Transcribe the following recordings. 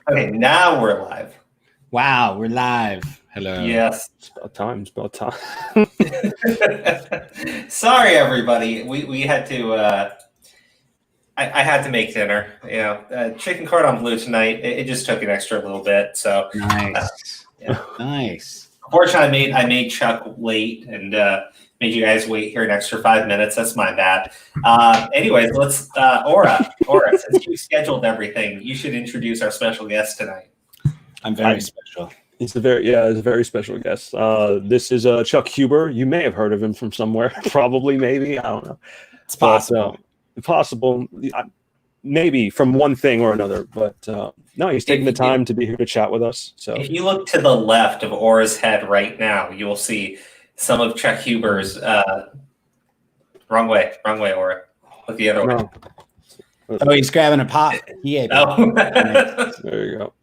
Okay, now we're live. Wow, we're live. Hello. Yes. It's about time. Sorry, everybody. We had to. I had to make dinner. You know, chicken cordon bleu tonight. It just took an extra little bit. So Nice. yeah. Nice. Unfortunately, I made Chuck late and made you guys wait here an extra 5 minutes. That's my bad. Anyways, let's Aura. Since you scheduled everything, you should introduce our special guest tonight. I'm very special. It's a very special guest. This is Chuck Huber. You may have heard of him from somewhere, probably, maybe. I don't know. It's possible. Possible, maybe from one thing or another. But no, he's taking the time to be here to chat with us. So if you look to the left of Aura's head right now, you will see some of Chuck Huber's. Wrong way, Aura. Look the other way. Oh, he's grabbing a pot. He ate it. There you go.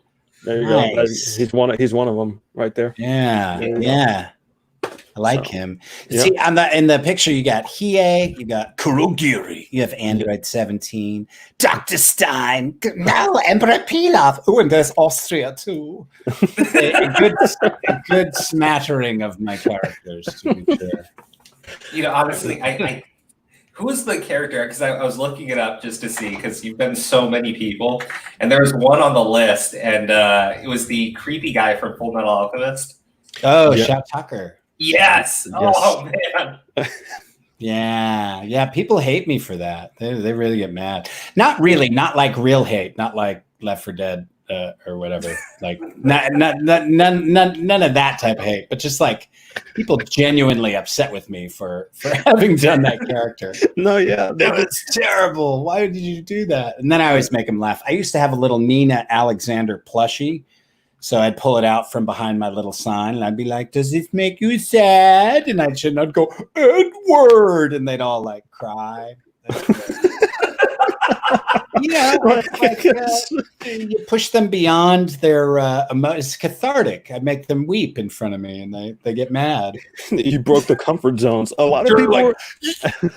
There you Nice. go. He's one of them right there. Yeah. I like him. See, in the picture, you got Hiei, you got Kurogiri, you have Android 17, Dr. Stein, now Emperor Pilaf. Oh, and there's Austria too. a good smattering of my characters, to be sure. You know, honestly, I who is the character? Because I was looking it up just to see, because you've been so many people, and there was one on the list, and it was the creepy guy from Full Metal Alchemist. Oh, Shout Tucker. Yes. Oh man. Yeah. People hate me for that. They really get mad. Not really, not like real hate, not like Left 4 Dead or whatever. Like none of that type of hate, but just like people genuinely upset with me for having done that character. No, yeah, that was terrible. Why did you do that? And then I always make them laugh. I used to have a little Nina Alexander plushie. So I'd pull it out from behind my little sign and I'd be like, does this make you sad? And I'd go, Edward. And they'd all like cry. You push them beyond their it's cathartic. I make them weep in front of me and they get mad. You broke the comfort zones. A lot of people like,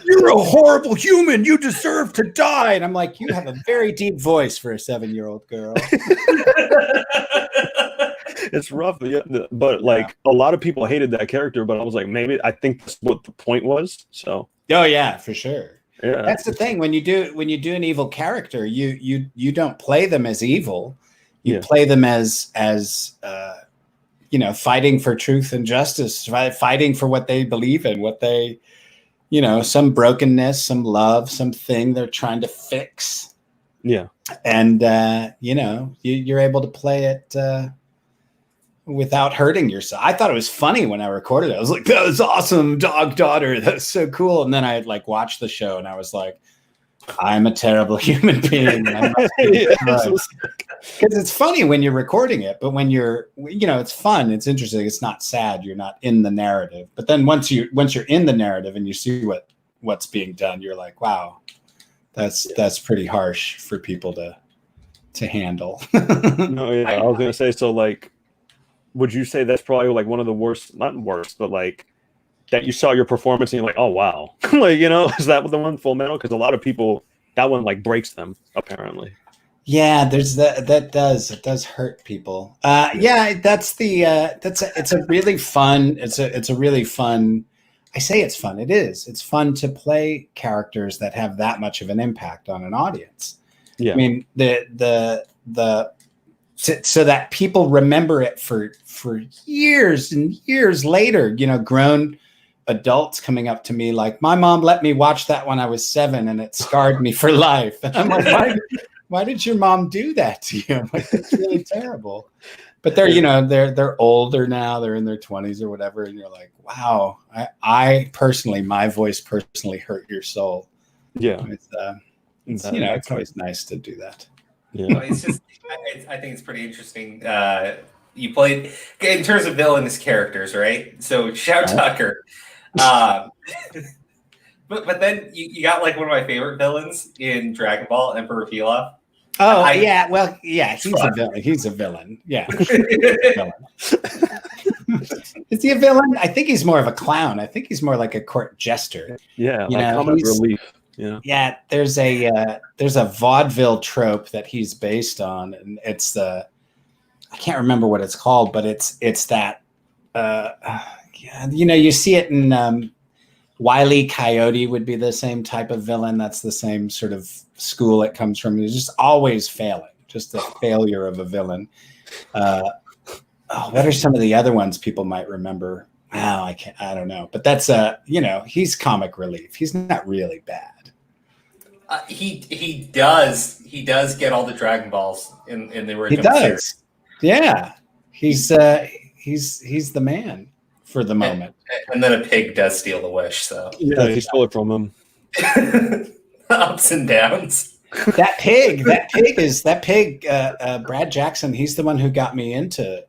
you're a horrible human. You deserve to die. And I'm like, you have a very deep voice for a 7-year-old girl. It's rough, but like a lot of people hated that character, but I was like, maybe I think that's what the point was. So yeah, for sure. Yeah, that's the thing. When you do an evil character, you don't play them as evil. You play them as fighting for truth and justice, fighting for what they believe in, what they, some brokenness, some love, something they're trying to fix. Yeah, and you're able to play it without hurting yourself. I thought it was funny when I recorded it. I was like, that was awesome, dog daughter. That's so cool. And then I had like watched the show and I was like, I'm a terrible human being. Because it's funny when you're recording it, but when you're, it's fun. It's interesting. It's not sad. You're not in the narrative. But then once you're in the narrative and you see what's being done, you're like, wow, that's pretty harsh for people to handle. No, yeah, I was gonna say, so like, would you say that's probably like one of the worst, not worst, but like that you saw your performance and you're like, oh wow, like, is that the one, Full Metal? Because a lot of people, that one like breaks them apparently. Yeah, there's that does hurt people. It's a really fun. It's a really fun. I say it's fun. It is. It's fun to play characters that have that much of an impact on an audience. Yeah. I mean, so that people remember it for years and years later, grown adults coming up to me like, my mom let me watch that when I was 7 and it scarred me for life. And I'm like, why did your mom do that to you? I'm like, it's really terrible. But they're older now, they're in their 20s or whatever. And you're like, wow, I personally, my voice personally hurt your soul. Yeah. It's always nice to do that. Yeah. It's just, I think it's pretty interesting. You played, in terms of villainous characters, right? So Shout Tucker. But then you got like one of my favorite villains in Dragon Ball, Emperor Pilaf. Oh, he's a villain. He's a villain. Yeah. Is he a villain? I think he's more of a clown. I think he's more like a court jester. Yeah, comic relief. Yeah, there's a vaudeville trope that he's based on, and it's the I can't remember what it's called, but it's that you see it in Wile E. Coyote would be the same type of villain. That's the same sort of school it comes from. He's just always failing, just a failure of a villain. What are some of the other ones people might remember? I don't know. But that's he's comic relief. He's not really bad. He does get all the Dragon Balls in the original He does. series. Yeah. He's the man for the moment. And then a pig does steal the wish, so he stole it from him. Ups and downs. That pig, Brad Jackson, he's the one who got me into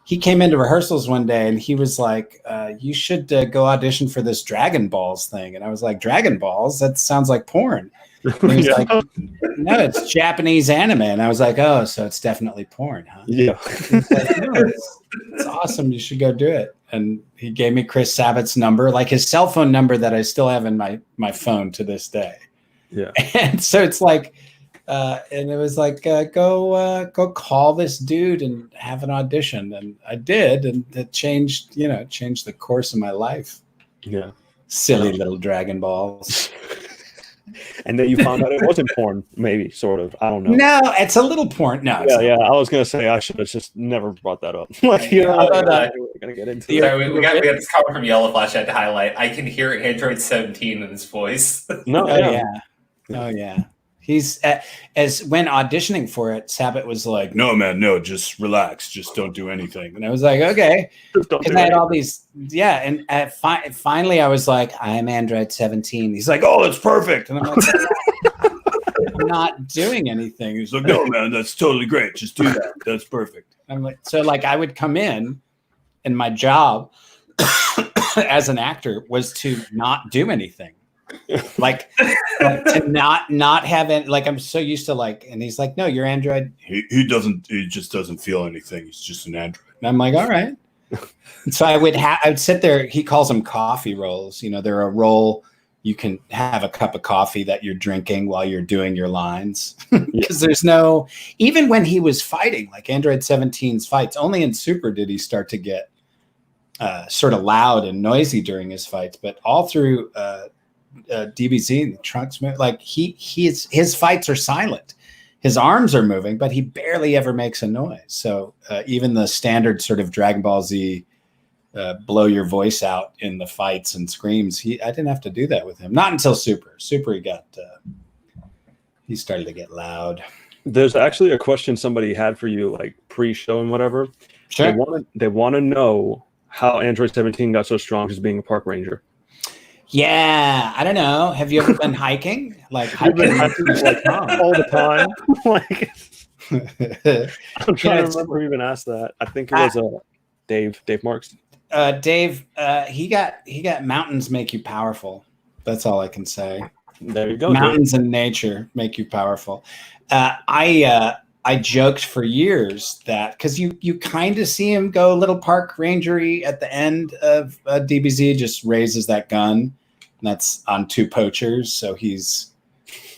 he came into rehearsals one day and he was like, you should go audition for this Dragon Balls thing. And I was like, Dragon Balls? That sounds like porn. And he was like, no, it's Japanese anime. And I was like, oh, so it's definitely porn, huh? Yeah. Like, no, it's awesome. You should go do it. And he gave me Chris Sabat's number, like his cell phone number that I still have in my phone to this day. Yeah. And so it's like, and it was like, go call this dude and have an audition. And I did. And it changed the course of my life. Yeah. Silly little Dragon Balls. And then you found out it wasn't porn, maybe, sort of. I don't know. No, it's a little porn. No. Yeah. I was going to say I should have just never brought that up. We're going to get into it. Sorry, we got this comment from Yellow Flash I had to highlight. I can hear Android 17 in his voice. No, Oh, yeah. He's as when auditioning for it, Sabat was like, "No, man, no, just relax, just don't do anything." And I was like, "Okay." Because I had all these, and finally, I was like, "I'm Android 17." He's like, "Oh, it's perfect," and I'm like, "I'm not doing anything." He's like, "No, man, that's totally great. Just do that. That's perfect." I'm like, so like I would come in, and my job as an actor was to not do anything. Like to not have it. Like I'm so used to like, and he's like, no, you're Android. He just doesn't feel anything. He's just an Android. And I'm like, all right. So I would sit there. He calls them coffee rolls. They're a roll. You can have a cup of coffee that you're drinking while you're doing your lines. Because there's no, even when he was fighting, like Android 17's fights, only in Super did he start to get sort of loud and noisy during his fights, but all through DBZ, the Trunks, like his fights are silent. His arms are moving, but he barely ever makes a noise. So even the standard sort of Dragon Ball Z blow your voice out in the fights and screams, I didn't have to do that with him. Not until Super. Super, he started to get loud. There's actually a question somebody had for you, like pre-show and whatever. Sure. They want to know how Android 17 got so strong as being a park ranger. Yeah, I don't know. Have you ever been hiking? Like hiking all the time. Like I'm trying to remember who even asked that. I think it was Dave Marks. Dave, he got mountains make you powerful. That's all I can say. There you go. Mountains and nature make you powerful. I joked for years that because you kind of see him go a little park rangery at the end of DBZ, just raises that gun. And that's on two poachers. So he's,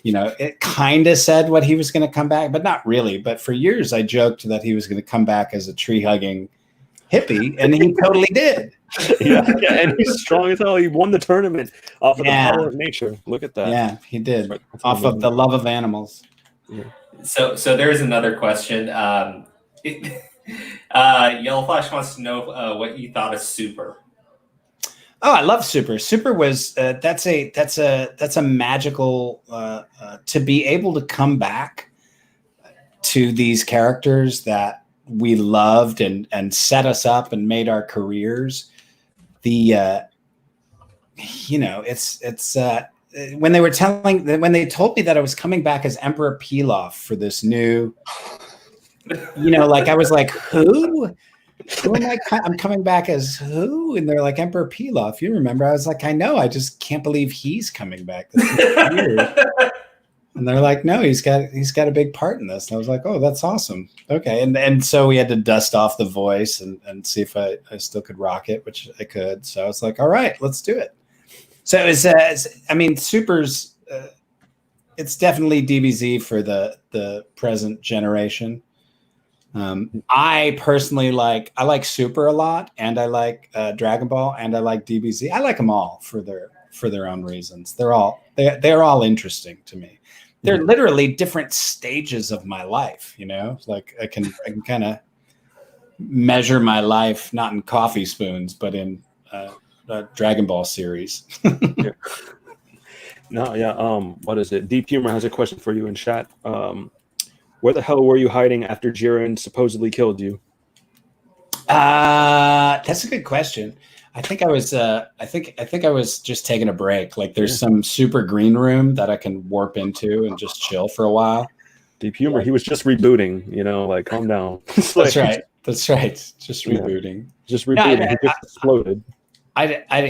it kind of said what he was going to come back, but not really. But for years, I joked that he was going to come back as a tree hugging hippie, and he totally did. Yeah, and he's strong as hell. He won the tournament off of the power of nature. Look at that. Yeah, he did. Off of the love of animals. Yeah. So there's another question. Yellow Flash wants to know what you thought of Super. Oh, I love Super. Super was that's a magical to be able to come back to these characters that we loved and set us up and made our careers. It's when they told me that I was coming back as Emperor Pilaf for this new, like I was like, who? Who am I? I'm coming back as who? And they're like, Emperor Pilaf. You remember? I was like, I know. I just can't believe he's coming back. That's weird. And they're like, no, he's got a big part in this. And I was like, oh, that's awesome. Okay. And so we had to dust off the voice and see if I still could rock it, which I could. So I was like, all right, let's do it. So it was, Super's, it's definitely DBZ for the present generation. I personally I like Super a lot, and I like Dragon Ball, and I like DBZ. I like them all for their own reasons. They're all interesting to me. They're literally different stages of my life, you know. Like I can kind of measure my life not in coffee spoons, but in Dragon Ball series. Yeah. No, yeah. What is it? Deep Humor has a question for you in chat. Where the hell were you hiding after Jiren supposedly killed you? That's a good question. I think I was I was just taking a break. Like there's some super green room that I can warp into and just chill for a while. Deep Humor, he was just rebooting, you know, like calm down. That's right. Just rebooting. Just rebooting. He just exploded.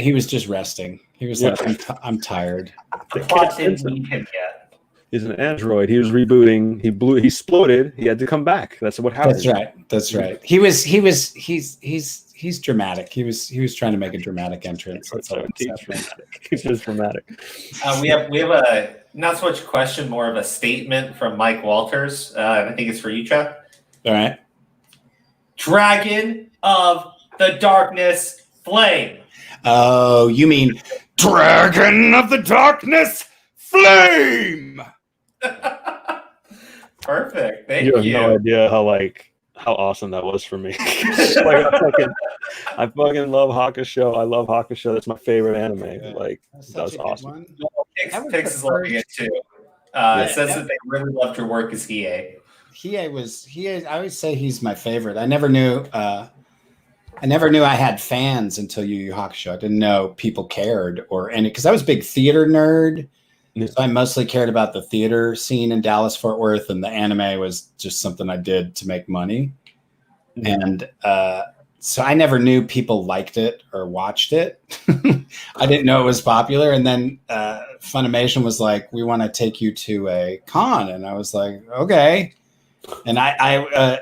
He was just resting. He was like, I'm tired. The plot didn't need him yet. He's an android. He was rebooting. He exploded. He had to come back. That's what happened. That's right. He's dramatic. He was trying to make a dramatic entrance. That's all He's just dramatic. We have a not so much a question, more of a statement from Mike Walters. I think it's for you, Chuck. All right. Dragon of the Darkness Flame. Oh, you mean Dragon of the Darkness Flame? Perfect. Thank you. You have no idea how awesome that was for me. I fucking love Hakusho. I love Hakusho. That's my favorite anime. Like that's awesome. Pix is loving it too. Says that they really loved your work as Hiei. I always say he's my favorite. I never knew I had fans until Yu Yu Hakusho. I didn't know people cared or any, because I was a big theater nerd. So I mostly cared about the theater scene in Dallas, Fort Worth, and the anime was just something I did to make money. And so I never knew people liked it or watched it. I didn't know it was popular. And then Funimation was like, we want to take you to a con. And I was like, okay. And I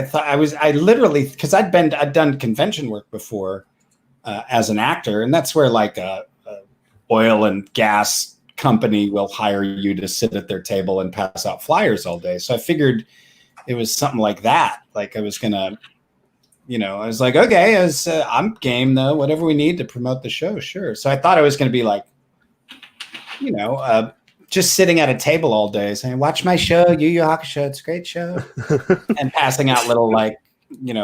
thought I literally, because I'd done convention work before as an actor. And that's where like oil and gas company will hire you to sit at their table and pass out flyers all day. So I figured it was something like that. Like I was gonna, I was like, okay, I'm game though. Whatever we need to promote the show, sure. So I thought I was gonna be like, just sitting at a table all day saying, watch my show, Yu Yu Hakusho, it's a great show, and passing out little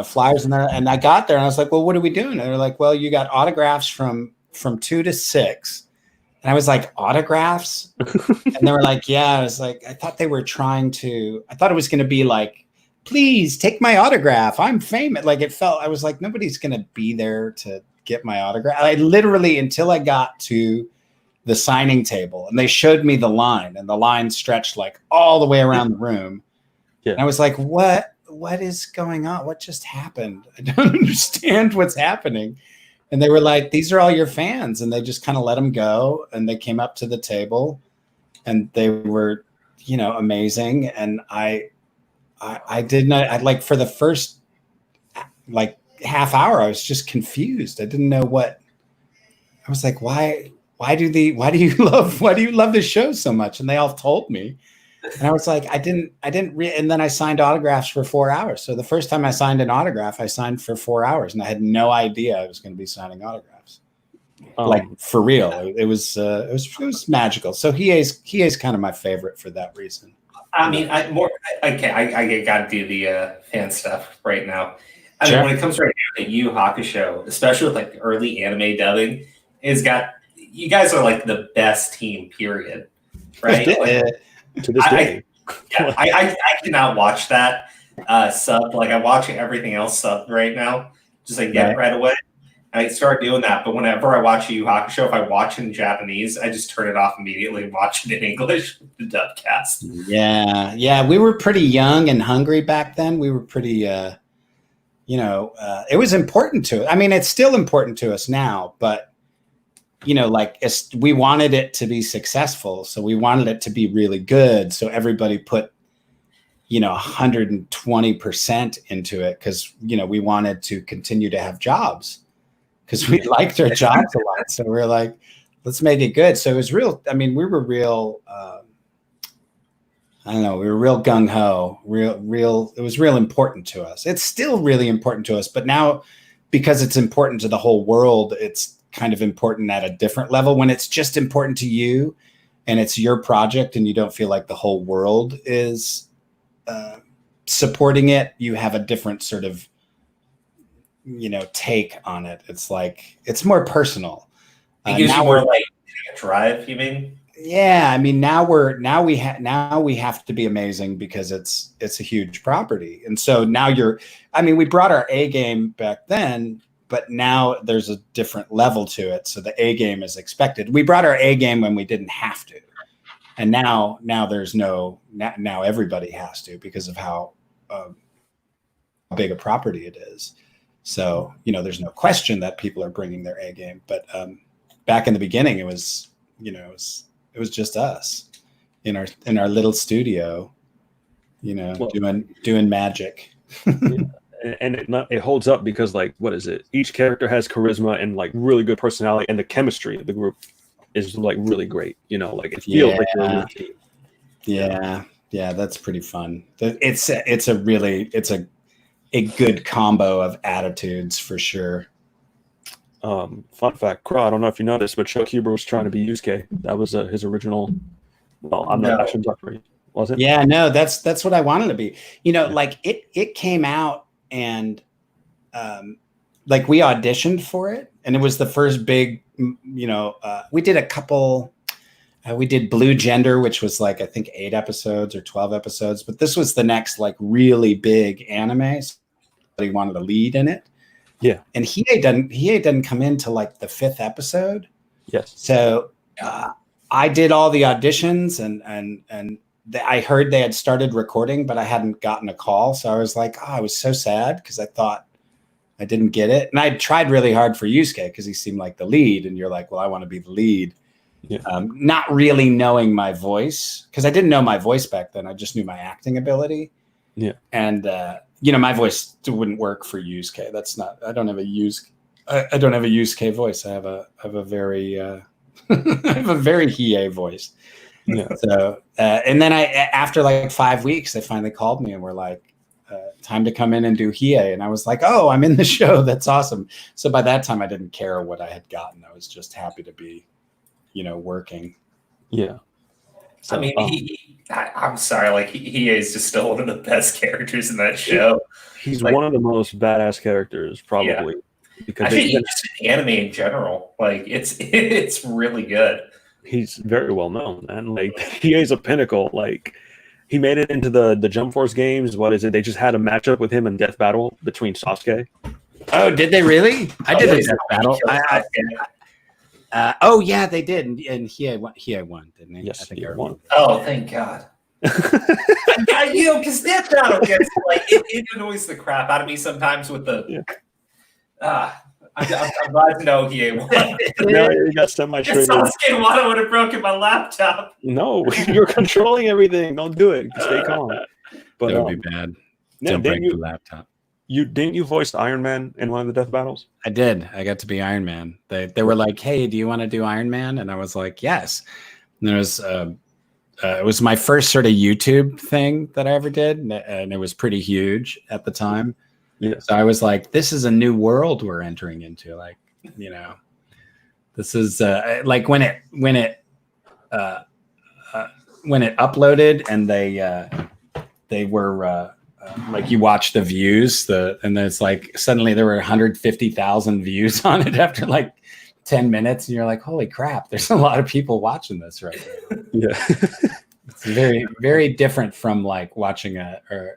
flyers in there. And I got there and I was like, well, what are we doing? And they're like, well, you got autographs from 2 to 6. And I was like, autographs? And they were like, yeah. I was like, I thought it was going to be like, please take my autograph. I'm famous. Like I was like, nobody's going to be there to get my autograph. I literally, until I got to the signing table and they showed me the line, and the line stretched like all the way around the room. Yeah. And I was like, what is going on? What just happened? I don't understand what's happening. And they were like, these are all your fans. And they just kind of let them go. And they came up to the table and they were, amazing. And I like for the first like half hour, I was just confused. I didn't know I was like, why do you love this show so much? And they all told me. And I was like, and then I signed autographs for 4 hours. So the first time I signed an autograph, I signed for 4 hours, and I had no idea I was going to be signing autographs. Like for real. It was magical. So he is kind of my favorite for that reason. I mean, I got to do the fan stuff right now. I mean, when it comes right now to Yu Yu Hakusho, especially with like the early anime dubbing, you guys are like the best team, period. Right? To this day. I cannot watch that sub. Like I'm watching everything else sub right now. Just like right away. I start doing that. But whenever I watch a Yu Yu Hakusho, if I watch it in Japanese, I just turn it off immediately and watch it in English with the dubcast. Yeah. We were pretty young and hungry back then. We were pretty it was important to it. I mean, it's still important to us now, but we wanted it to be successful. So we wanted it to be really good. So everybody put, 120% into it because, we wanted to continue to have jobs because we liked our jobs a lot. So we're like, let's make it good. So it was real. I mean, we were real. I don't know, we were real gung-ho, real, it was real important to us. It's still really important to us, but now because it's important to the whole world, it's kind of important at a different level. When it's just important to you and it's your project and you don't feel like the whole world is supporting it, you have a different sort of, take on it. It's like, it's more personal. It gives you more like a drive, you mean? Yeah, I mean, now we have to be amazing because it's a huge property, and so now we brought our A game back then, but now there's a different level to it. So the A game is expected. We brought our A game when we didn't have to, and now there's now everybody has to because of how big a property it is. So there's no question that people are bringing their A game, but back in the beginning, it was it was just us in our little studio, doing magic. And it holds up because, like, what is it? Each character has charisma and like really good personality, and the chemistry of the group is like really great. Like it feels like you're a team. Yeah, that's pretty fun. It's a good combo of attitudes for sure. Fun fact, Crow, I don't know if you noticed, but Chuck Huber was trying to be Yusuke. That was his original. Well, I shouldn't talk for you. Was it? Yeah, no, that's what I wanted to be. Like it came out and like we auditioned for it, and it was the first big. We did a couple. We did Blue Gender, which was like I think 8 episodes or 12 episodes, but this was the next like really big anime. So he wanted to lead in it. Yeah, and he didn't come into like the 5th episode. Yes. So I did all the auditions, and I heard they had started recording, but I hadn't gotten a call. So I was like, I was so sad because I thought I didn't get it, and I tried really hard for Yusuke because he seemed like the lead, and you're like, well, I want to be the lead. Yeah. Not really knowing my voice because I didn't know my voice back then. I just knew my acting ability. Yeah, and my voice wouldn't work for Yusuke. That's not. I don't have a Yusuke voice. I have a very I have a very Hiei voice. Yeah. So and then after like 5 weeks, they finally called me and were like, time to come in and do Hiei. And I was like, oh, I'm in the show. That's awesome. So by that time, I didn't care what I had gotten. I was just happy to be, working. Yeah. So, I mean, I'm sorry, like he is just still one of the best characters in that show. He's like, one of the most badass characters, probably. Yeah. Because I think just anime in general, like it's really good. He's very well known, man. Like he is a pinnacle. Like he made it into the Jump Force games. What is it? They just had a matchup with him in Death Battle between Sasuke. Oh, did they really? I did a Death Battle. Oh yeah, they did, and Hiei won, didn't he? Yes, I think he won. Oh, thank God. Because Death Battle gets like it annoys the crap out of me sometimes with the. I'm glad to know Hiei won. No, you got semi-triggered. Sasuke Wano would have broken my laptop. No, you're controlling everything. Don't do it. Stay calm. But that would be bad. Don't break the laptop. Didn't you voice Iron Man in one of the Death Battles? I did. I got to be Iron Man. They were like, "Hey, do you want to do Iron Man?" And I was like, "Yes." And there was it was my first sort of YouTube thing that I ever did, and it was pretty huge at the time. Yeah. So I was like, "This is a new world we're entering into." Like, this is like when it uploaded and they were. Like you watch the views, and it's like suddenly there were 150,000 views on it after like 10 minutes, and you're like, "Holy crap! There's a lot of people watching this right now." Yeah, it's very, very different from like watching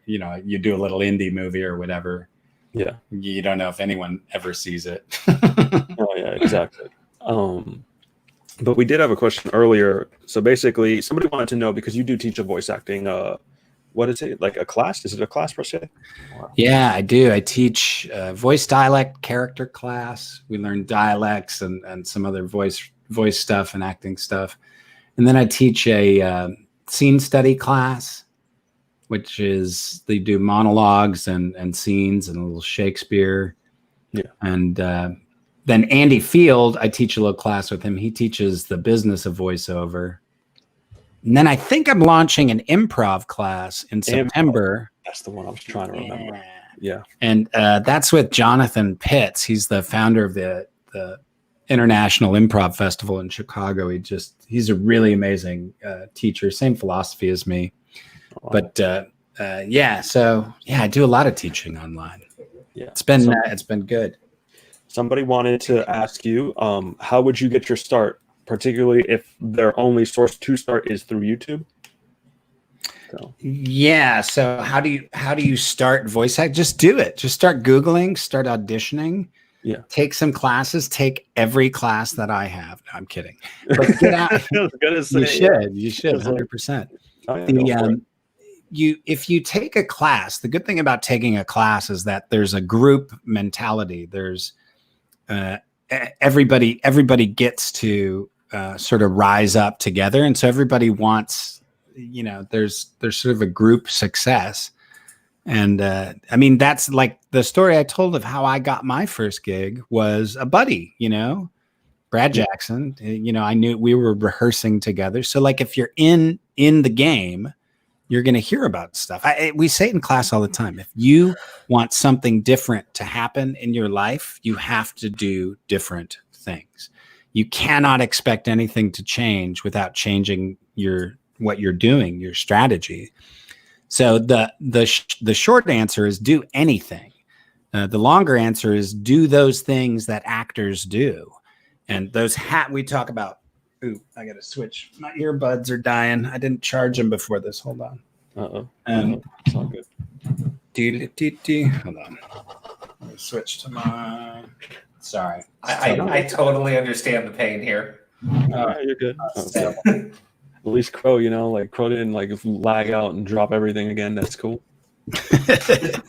you do a little indie movie or whatever. Yeah, you don't know if anyone ever sees it. Oh yeah, exactly. But we did have a question earlier. So basically, somebody wanted to know because you do teach a voice acting. What is it? Like a class? Is it a class per se? Yeah, I do. I teach voice dialect character class. We learn dialects and some other voice stuff and acting stuff. And then I teach a scene study class, which is they do monologues and scenes and a little Shakespeare. Yeah. And then Andy Field, I teach a little class with him. He teaches the business of voiceover. And then I think I'm launching an improv class in September. That's the one I was trying to remember. Yeah. And that's with Jonathan Pitts. He's the founder of the International Improv Festival in Chicago. He's a really amazing teacher, same philosophy as me. Oh, wow. But I do a lot of teaching online. Yeah. It's been good. Somebody wanted to ask you, how would you get your start, particularly if their only source to start is through YouTube? So how do you start voice act? Just do it. Just start Googling, start auditioning. Yeah. Take some classes. Take every class that I have. No, I'm kidding. But get out. You should 100%. If you take a class, the good thing about taking a class is that there's a group mentality. There's everybody gets to sort of rise up together, and so everybody wants. There's sort of a group success. And that's like the story I told of how I got my first gig was a buddy, Brad Jackson. I knew we were rehearsing together. So like if you're in the game, you're going to hear about stuff. We say it in class all the time. If you want something different to happen in your life, you have to do different things. You cannot expect anything to change without changing what you're doing, your strategy. So the short answer is do anything. The longer answer is do those things that actors do. And those we talk about. Ooh, I got to switch. My earbuds are dying. I didn't charge them before this. Hold on. It's all good. Hold on. Let me switch to my. Sorry. I totally understand the pain here. You're good. At least Crow, Crow didn't lag out and drop everything again. That's cool. I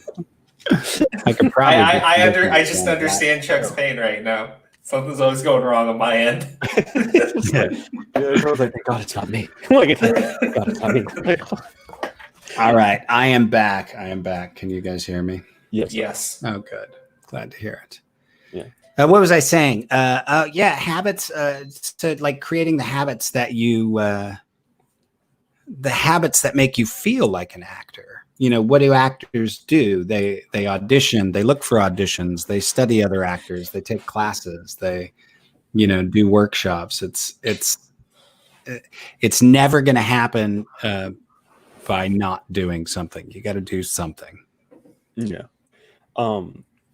could probably. I just understand Chuck's pain right now. Something's always going wrong on my end. Crow's like, thank God it's not me. Thank God it's not me. All right, I am back. Can you guys hear me? Yes. Oh, good. Glad to hear it. Yeah. What was I saying? Habits. To like creating the habits that the habits that make you feel like an actor. What do actors do? They audition, they look for auditions, they study other actors, they take classes, they, do workshops. It's never going to happen by not doing something. You got to do something. Yeah.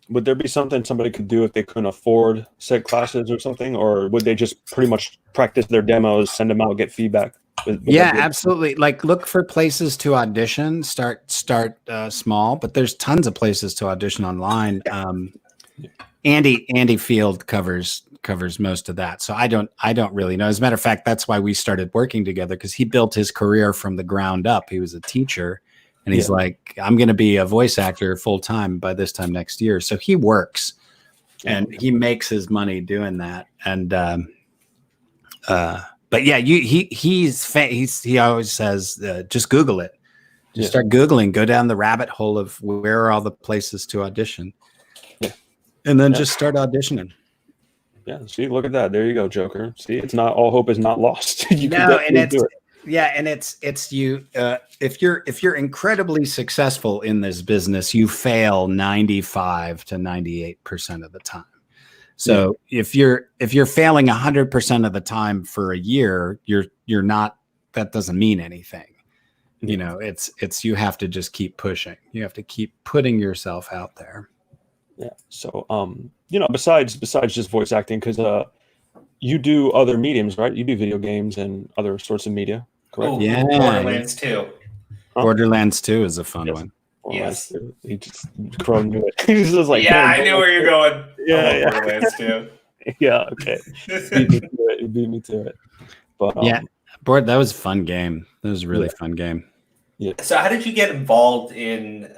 Would there be something somebody could do if they couldn't afford said classes or something, or would they just pretty much practice their demos, send them out, get feedback? Absolutely. Like look for places to audition, start small, but there's tons of places to audition online. Andy Field covers most of that. So I don't really know. As a matter of fact, that's why we started working together, because he built his career from the ground up. He was a teacher and he's like, I'm going to be a voice actor full time by this time next year. So he works and he makes his money doing that. And, but yeah, he always says, just Google it. Just start Googling, go down the rabbit hole of where are all the places to audition. Yeah. And then just start auditioning. Yeah. See, look at that. There you go, Joker. See, it's not all hope is not lost. You can definitely do it. Yeah, and it's you. If you're incredibly successful in this business, you fail 95 to 98% of the time. So if you're failing 100% of the time for a year, you're not. That doesn't mean anything. It's you have to just keep pushing. You have to keep putting yourself out there. Yeah. So besides just voice acting, because you do other mediums, right? You do video games and other sorts of media. Correct? Oh, yeah. Borderlands 2. Borderlands 2 is a fun one. Yes. He just Crow knew it. He was just like, I knew where you're going. Yeah. Borderlands 2. Yeah. Okay. He beat me to it. But that was a fun game. That was a really fun game. Yeah. So how did you get involved in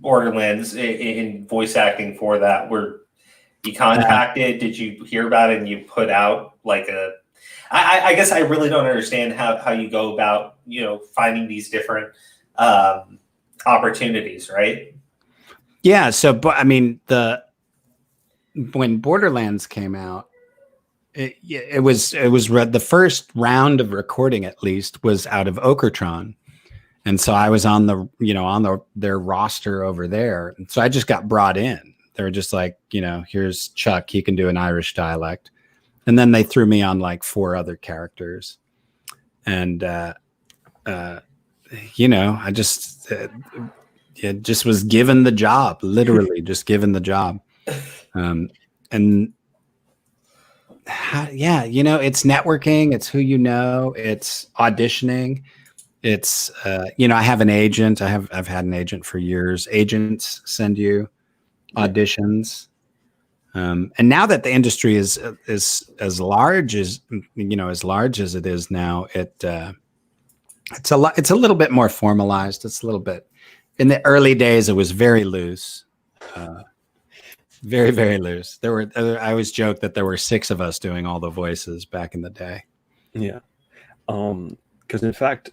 Borderlands in voice acting for that? Were you contacted? Did you hear about it and you put out like a? I guess I really don't understand how you go about finding these different opportunities, right? Yeah. So, but I mean, when Borderlands came out, it was the first round of recording, at least, was out of Okertron. And so I was on their roster over there. And so I just got brought in. They were just like, here's Chuck. He can do an Irish dialect. And then they threw me on like 4 other characters. And, I just was given the job, literally just given the job. It's networking. It's who it's auditioning. It's I have an agent. I've had an agent for years. Agents send you auditions, and now that the industry is as large as it is now, it's a little bit more formalized. It's a little bit. In the early days, it was very loose, very, very loose. I always joke that there were 6 of us doing all the voices back in the day. Yeah. Because in fact,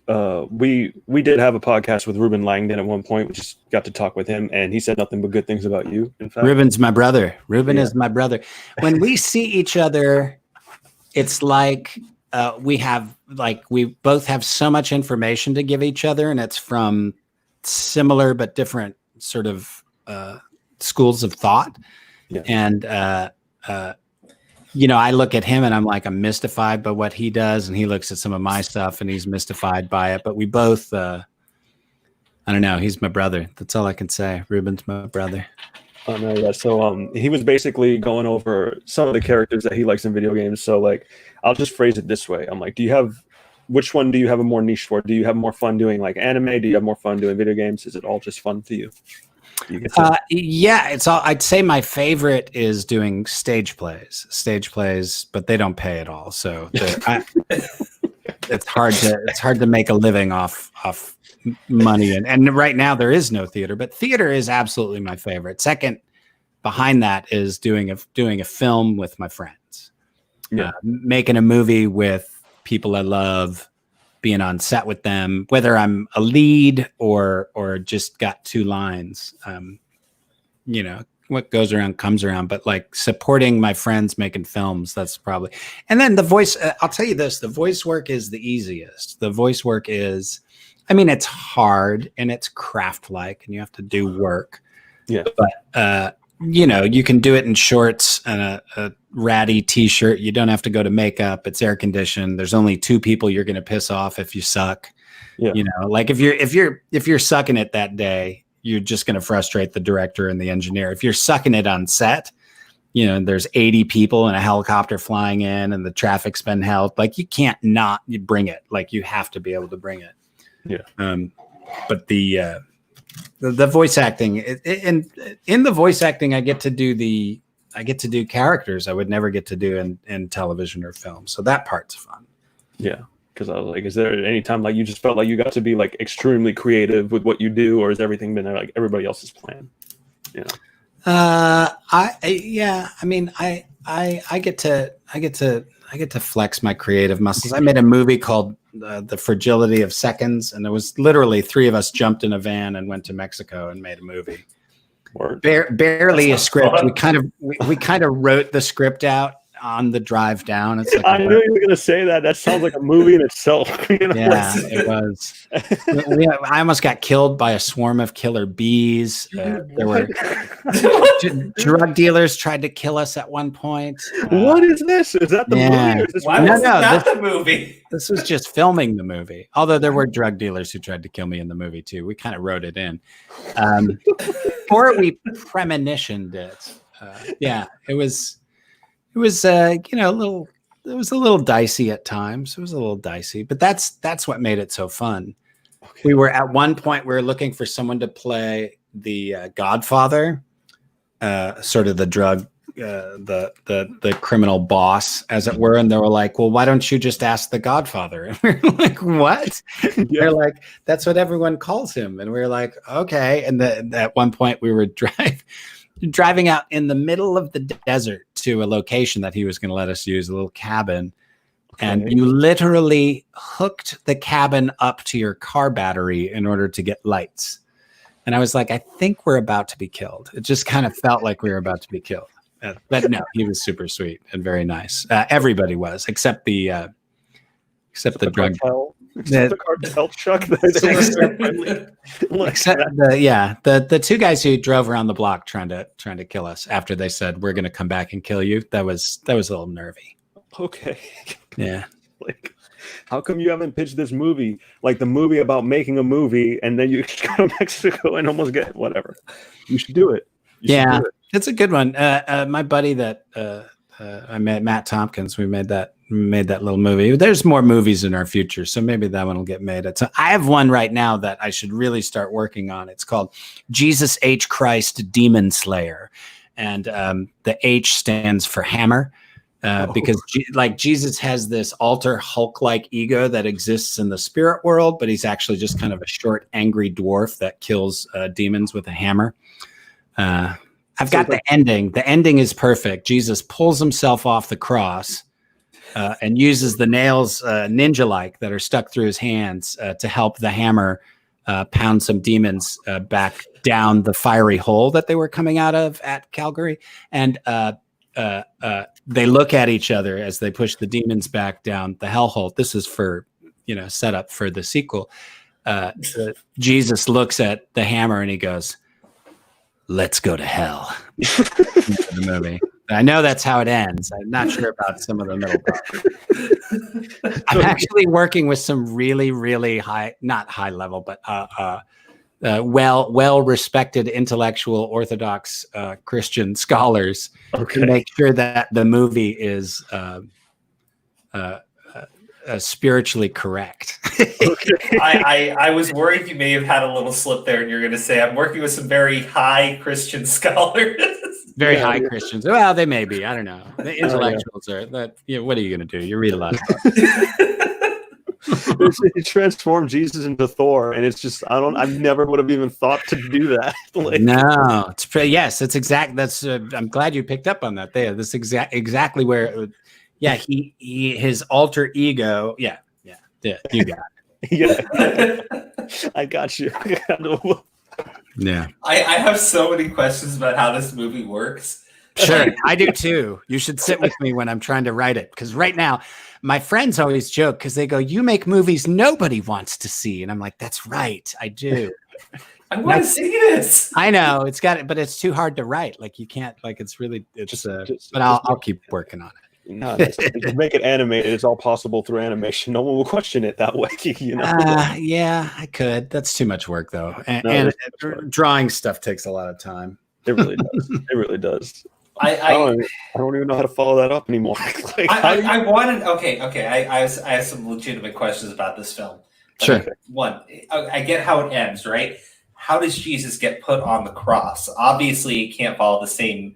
we did have a podcast with Ruben Langdon at one point. We just got to talk with him, and he said nothing but good things about you. In fact, Ruben's my brother. Ruben is my brother. When we see each other, it's like we both have so much information to give each other, and it's from similar but different sort of schools of thought. Yeah. And I look at him and I'm mystified by what he does, and he looks at some of my stuff and he's mystified by it. But we both, I don't know. He's my brother. That's all I can say. Ruben's my brother. Oh no, yeah. So he was basically going over some of the characters that he likes in video games. So like, I'll just phrase it this way. I'm like, which one do you have a more niche for? Do you have more fun doing like anime? Do you have more fun doing video games? Is it all just fun to you? It's all. I'd say my favorite is doing stage plays, but they don't pay at all. So it's hard to make a living off money. And right now there is no theater, but theater is absolutely my favorite. Second behind that is doing a film with my friends, making a movie with people I love, being on set with them, whether I'm a lead or just got 2 lines. What goes around comes around, but like supporting my friends making films, that's probably. And then the voice, I'll tell you this, the voice work is the easiest. The voice work is, it's hard and it's craft-like and you have to do work. Yeah. But, you can do it in shorts and a ratty t-shirt. You don't have to go to makeup. It's air conditioned. There's only 2 people you're going to piss off if you suck. Yeah. Like if you're sucking it that day, you're just going to frustrate the director and the engineer. If you're sucking it on set, there's 80 people and a helicopter flying in and the traffic's been held. Like you can't not bring it. Like you have to be able to bring it. Yeah. But the voice acting, and in the voice acting, I get to do characters I would never get to do in television or film. So that part's fun. Yeah. Because I was like, is there any time like you just felt like you got to be like extremely creative with what you do, or has everything been like everybody else's plan? I get to flex my creative muscles. I made a movie called The Fragility of Seconds, and it was literally 3 of us jumped in a van and went to Mexico and made a movie. Barely a script. Fun. We kind of wrote the script out on the drive down. It's like I knew you were going to say that. That sounds like a movie in itself. Yeah, it was. I almost got killed by a swarm of killer bees. There were drug dealers tried to kill us at one point. What is this? Is that the movie? Or is this the movie? This was just filming the movie. Although there were drug dealers who tried to kill me in the movie too. We kind of wrote it in. Or we premonitioned it. It was a little dicey at times. It was a little dicey, but that's what made it so fun. Okay. We were at one point, we were looking for someone to play the Godfather, sort of the drug, the criminal boss, as it were. And they were like, well, why don't you just ask the Godfather? And we were like, what? Yeah. They're like, that's what everyone calls him. And we were like, okay. And at one point we were driving out in the middle of the desert to a location that he was going to let us use, a little cabin. Okay. And you literally hooked the cabin up to your car battery in order to get lights. And I was like, I think we're about to be killed. It just kind of felt like we were about to be killed. But no, he was super sweet and very nice. Everybody was, except the drug. Except the cartel, Chuck. The two guys who drove around the block trying to kill us after they said we're going to come back and kill you. That was a little nervy. Okay. Yeah. Like, how come you haven't pitched this movie, like the movie about making a movie, and then you go to Mexico and almost get whatever? You should do it. It's a good one. My buddy that I met, Matt Tompkins, we made that little movie. There's more movies in our future, so maybe that one will get made. I have one right now that I should really start working on. It's called Jesus H. Christ Demon Slayer, and the H stands for hammer. Because Jesus has this alter Hulk-like ego that exists in the spirit world, but he's actually just kind of a short, angry dwarf that kills demons with a hammer. I've got the ending. The ending is perfect. Jesus pulls himself off the cross and uses the nails ninja-like that are stuck through his hands to help the hammer pound some demons back down the fiery hole that they were coming out of at Calgary. And they look at each other as they push the demons back down the hellhole. This is for, set up for the sequel. Jesus looks at the hammer and he goes, "Let's go to hell." The movie. I know that's how it ends. I'm not sure about some of the middle part. I'm actually working with some really, really not high level, but well-respected intellectual Orthodox Christian scholars to make sure that the movie is spiritually correct. I was worried you may have had a little slip there, and you're going to say, "I'm working with some very high Christian scholars." Very high Christians. Well, they may be. I don't know. The intellectuals are that. What are you going to do? You read a lot of books. It transformed Jesus into Thor, and it's just I never would have even thought to do that. No, it's exact. That's I'm glad you picked up on that. There, this exactly where. His alter ego. Yeah, you got it. Yeah, I got you. Yeah, I have so many questions about how this movie works. Sure, I do too. You should sit with me when I'm trying to write it, because right now my friends always joke because they go, "You make movies nobody wants to see," and I'm like, "That's right, I do." I want to see this. I know it's got it, but it's too hard to write. Like you can't. Like it's really. But I'll keep working on it. No, just make it animated. It's all possible through animation. No one will question it that way. Yeah, I could. That's too much work, though. And drawing stuff takes a lot of time. It really does. It really does. I don't even know how to follow that up anymore. I wanted. Okay. I have some legitimate questions about this film. Sure. One, I get how it ends, right? How does Jesus get put on the cross? Obviously, it can't follow the same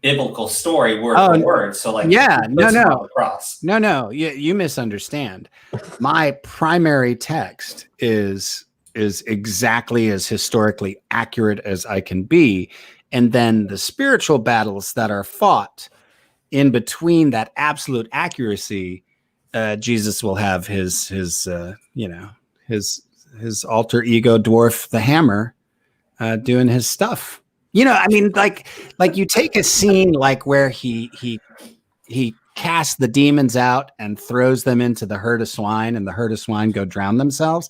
biblical story word for word. So no, you misunderstand. My primary text is exactly as historically accurate as I can be, and then the spiritual battles that are fought in between that absolute accuracy, Jesus will have his alter ego dwarf, the hammer, doing his stuff. Like you take a scene like where he casts the demons out and throws them into the herd of swine, and the herd of swine go drown themselves.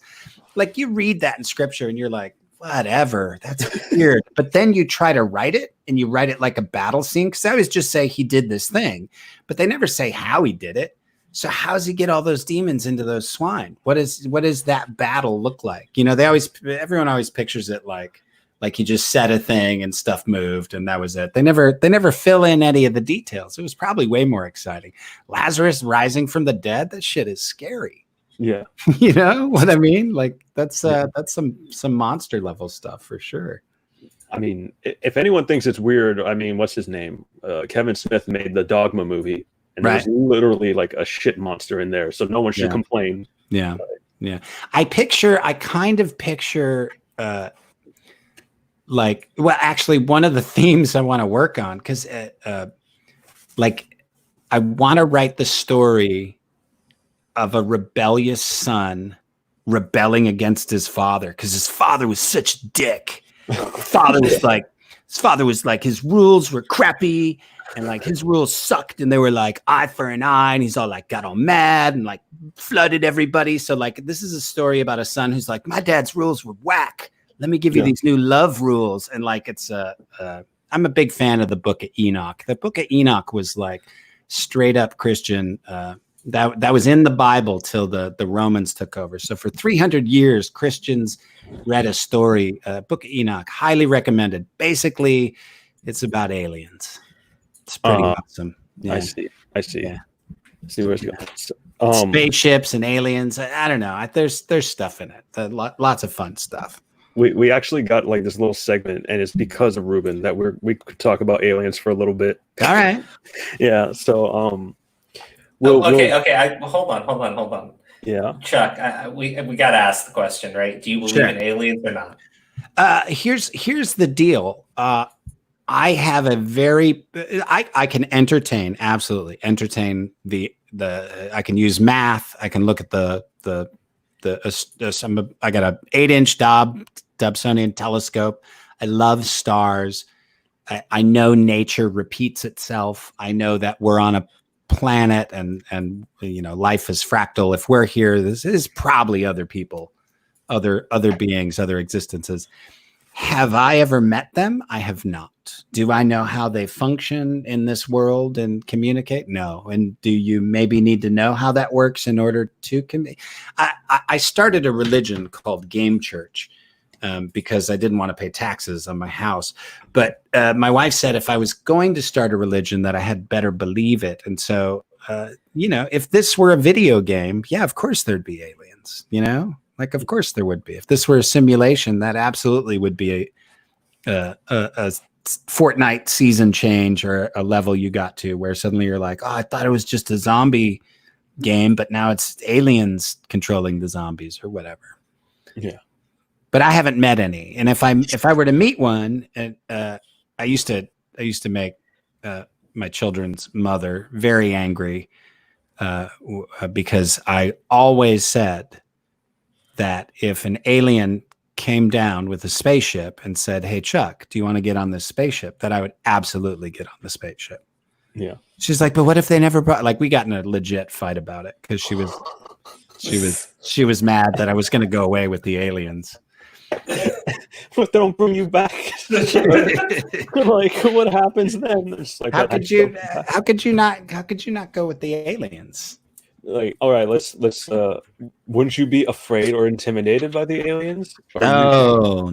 Like you read that in scripture and you're like, whatever, that's weird. But then you try to write it, and you write it like a battle scene. Because I always just say he did this thing, but they never say how he did it. So how does he get all those demons into those swine? What does that battle look like? Everyone always pictures it like he just said a thing and stuff moved and that was it. They never fill in any of the details. It was probably way more exciting. Lazarus rising from the dead, that shit is scary. Yeah. You know what I mean? Like that's some monster level stuff for sure. I mean, if anyone thinks it's weird, I mean, what's his name? Kevin Smith made the Dogma movie, and there's literally like a shit monster in there, so no one should complain. Yeah. Yeah. I kind of picture actually one of the themes I want to work on, because I want to write the story of a rebellious son rebelling against his father because his father was such a dick. Father was like, his father was like, his rules were crappy and like his rules sucked. And they were like eye for an eye. And he's all like, got all mad and like flooded everybody. So like, this is a story about a son who's like, my dad's rules were whack. Let me give you these new love rules. And like, it's I'm a big fan of the Book of Enoch. The Book of Enoch was like straight up Christian. That was in the Bible till the Romans took over. So for 300 years, Christians read a story, Book of Enoch, highly recommended. Basically, it's about aliens. It's pretty awesome. Yeah. I see. Yeah. See where it's going. Spaceships and aliens. I don't know. There's stuff in it. Lots of fun stuff. We actually got like this little segment, and it's because of Ruben that we could talk about aliens for a little bit. All right. Yeah. So okay. Hold on. Yeah. Chuck, we got to ask the question, right? Do you believe in aliens or not? Here's the deal. I have a very I can absolutely entertain the I can use math. I can look at I got a 8-inch Dobsonian telescope. I love stars. I know nature repeats itself. I know that we're on a planet and you know, life is fractal. If we're here, this is probably other people, other beings, other existences. Have I ever met them? I have not. Do I know how they function in this world and communicate? No. And do you maybe need to know how that works in order to communicate? I started a religion called Game Church because I didn't want to pay taxes on my house. But my wife said if I was going to start a religion that I had better believe it. And so, you know, if this were a video game, yeah, of course there'd be aliens, you know? Like, of course there would be. If this were a simulation, that absolutely would be a Fortnite season change or a level you got to where suddenly you're like, oh, I thought it was just a zombie game, but now it's aliens controlling the zombies or whatever. Yeah. But I haven't met any. And if I were to meet one, I used to make my children's mother very angry because I always said that if an alien came down with a spaceship and said, hey, Chuck, do you want to get on this spaceship? That I would absolutely get on the spaceship. Yeah. She's like, but what if they never brought, like, we got in a legit fight about it because she was mad that I was going to go away with the aliens. But don't bring you back. Like, what happens then? Like, how could you not go with the aliens? Like, all right, let's wouldn't you be afraid or intimidated by the aliens? No.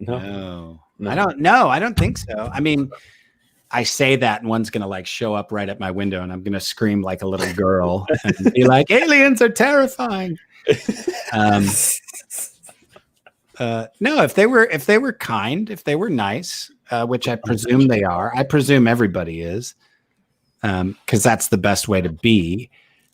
I don't know. I don't think so. I mean, I say that and one's gonna like show up right at my window and I'm gonna scream like a little girl and be like, aliens are terrifying. No, if they were kind, if they were nice, which I presume they are. I presume everybody is, because that's the best way to be.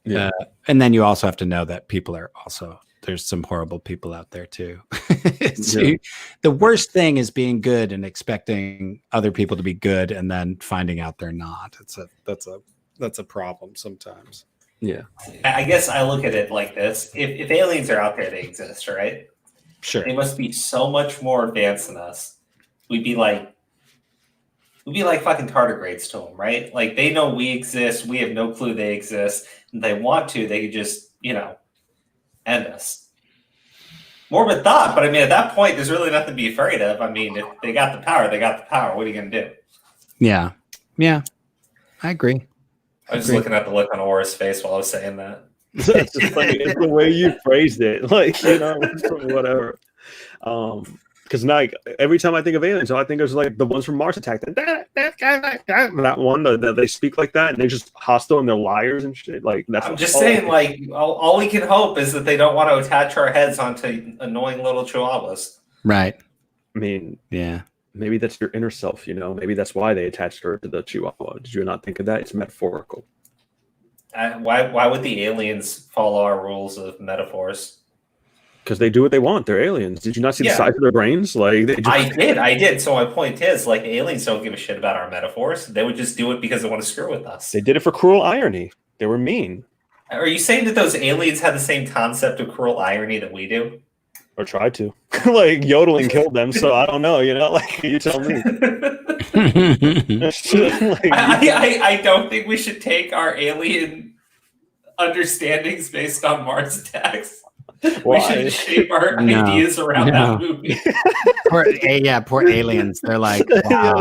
Yeah. And then you also have to know that people are also, there's some horrible people out there too. The worst thing is being good and expecting other people to be good and then finding out they're not. That's a problem sometimes. Yeah. I guess I look at it like this. If aliens are out there, they exist, right? Sure. They must be so much more advanced than us. We'd be like fucking tardigrades to them, right? Like, they know we exist. We have no clue they exist. And they want to, they could just, end us. Morbid thought, but I mean, at that point, there's really nothing to be afraid of. I mean, if they got the power, they got the power. What are you going to do? Yeah. Yeah. I agree. I was looking at the look on Aura's face while I was saying that. It's just funny. It's the way you phrased it. Like, whatever. Because like every time I think of aliens, I think there's like the ones from Mars Attack. That one that they speak like that, and they're just hostile and they're liars and shit. Like, that's. I'm just saying, like, all we can hope is that they don't want to attach our heads onto annoying little chihuahuas. Right. I mean, yeah. Maybe that's your inner self. Maybe that's why they attached her to the chihuahua. Did you not think of that? It's metaphorical. Why would the aliens follow our rules of metaphors? Because they do what they want. They're aliens. Did you not see the size of their brains? Like, I did. So my point is, like, aliens don't give a shit about our metaphors. They would just do it because they want to screw with us. They did it for cruel irony. They were mean. Are you saying that those aliens have the same concept of cruel irony that we do? Or tried to. Like yodeling killed them, so I don't know, like you tell me. I don't think we should take our alien understandings based on Mars attacks. Why? We should shape our ideas around that movie. Poor aliens. They're like, wow.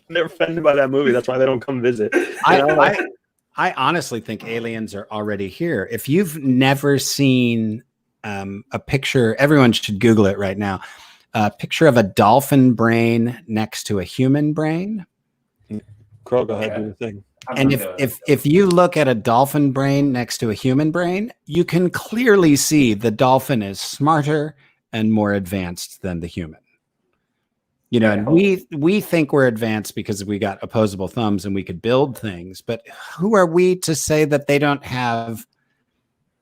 They're offended by that movie. That's why they don't come visit. I honestly think aliens are already here. If you've never seen a picture, everyone should Google it right now. A picture of a dolphin brain next to a human brain. Crow, go ahead, do the thing. And if you look at a dolphin brain next to a human brain, you can clearly see the dolphin is smarter and more advanced than the human. And we think we're advanced because we got opposable thumbs and we could build things. But who are we to say that they don't have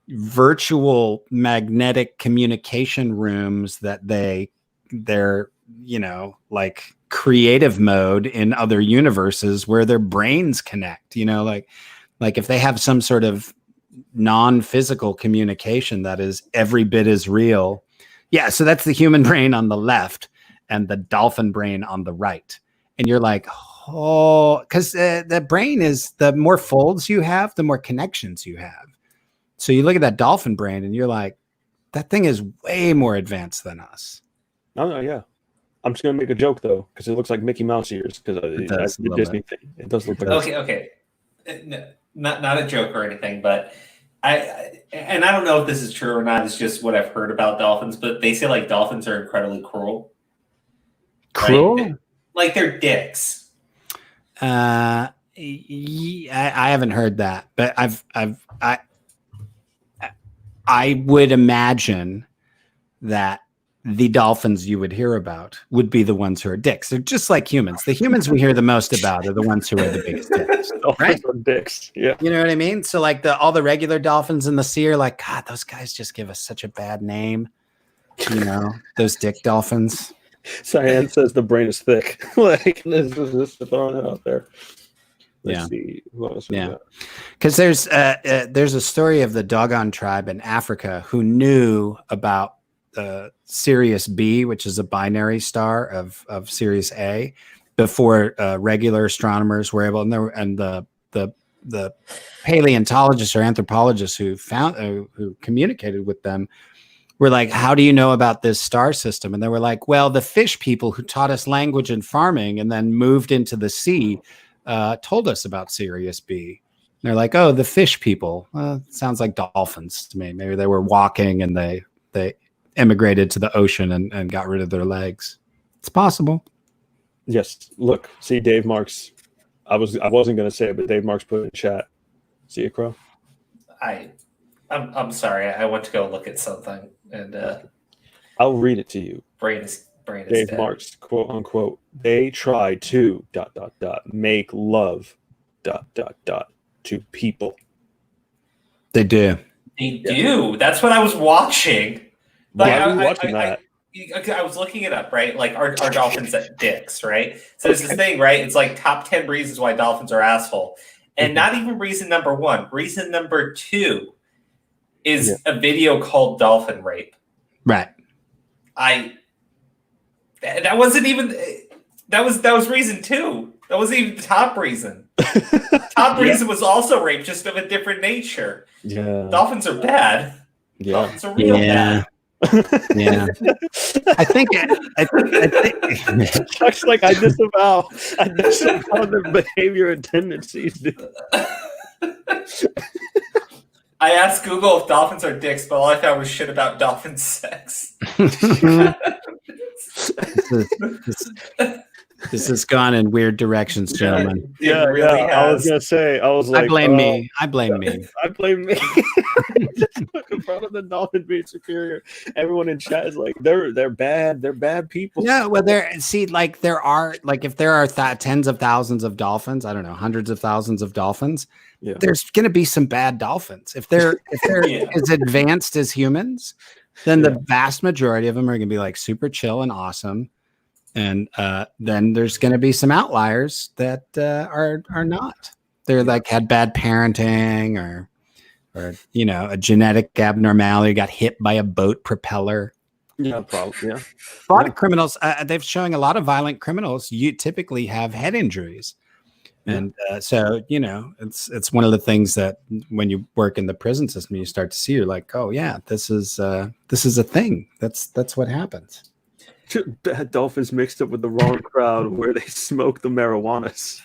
virtual magnetic communication rooms that they're like creative mode in other universes where their brains connect, like if they have some sort of non-physical communication that is every bit as real. Yeah. So that's the human brain on the left and the dolphin brain on the right. And you're like, oh, because the brain is, the more folds you have, the more connections you have. So you look at that dolphin brain and you're like, that thing is way more advanced than us. Oh, yeah. I'm just going to make a joke, though, because it looks like Mickey Mouse ears. Because the Disney thing. It does look like Okay. No, not a joke or anything, but I don't know if this is true or not. It's just what I've heard about dolphins, but they say like dolphins are incredibly cruel. Cruel? Right? Like they're dicks. I haven't heard that, but I would imagine that the dolphins you would hear about would be the ones who are dicks. They're just like humans. The humans we hear the most about are the ones who are the biggest dicks. Right? Are dicks. Yeah. You know what I mean? So like all the regular dolphins in the sea are like, God, those guys just give us such a bad name. Those dick dolphins. Cyan says the brain is thick. Like this throwing it out there. Let's see. Who else we got? Because there's a story of the Dogon tribe in Africa who knew about Sirius B, which is a binary star of Sirius A, before regular astronomers were able, and the paleontologists or anthropologists who communicated with them were like, how do you know about this star system? And they were like, well, the fish people who taught us language and farming and then moved into the sea told us about Sirius B. And they're like, oh, the fish people. Sounds like dolphins to me. Maybe they were walking and they emigrated to the ocean and got rid of their legs. It's possible. Yes. Look, see Dave Marks. I wasn't going to say it, but Dave Marks put in chat. See it, Crow? I'm sorry. I went to go look at something and I'll read it to you. Brain is Dave dead. Marks, quote unquote. They try to ... make love ... to people. They do. They do. That's what I was watching. Why are you watching that? I was looking it up, right? Like, are dolphins dicks, right? So there's this thing, right? It's like top 10 reasons why dolphins are asshole. And not even reason number one. Reason number two is a video called Dolphin Rape. Right. That wasn't even, that was reason two. That wasn't even the top reason. Top reason was also rape, just of a different nature. Yeah. Dolphins are bad. Yeah. Dolphins are real bad. Yeah. I think Chuck's like, I disavow their behavior and tendencies, dude. I asked Google if dolphins are dicks, but all I found was shit about dolphin sex. This has gone in weird directions, gentlemen. Yeah, really I was gonna say, I was like, I blame me. I blame me. Just in front of the dolphin being superior. Everyone in chat is like, they're bad. They're bad people. Yeah, well, there are if there are tens of thousands of dolphins, I don't know, hundreds of thousands of dolphins. Yeah. There's going to be some bad dolphins. If they're as advanced as humans, then the vast majority of them are going to be like super chill and awesome. And then there's going to be some outliers that are not. They're like had bad parenting or a genetic abnormality, got hit by a boat propeller. Yeah, probably. Yeah. A lot of criminals, they're showing a lot of violent criminals. You typically have head injuries. And so, you know, it's one of the things that when you work in the prison system, you start to see, you're like, oh yeah, this is a thing. That's what happens. Bad dolphins mixed up with the wrong crowd where they smoke the marijuanas.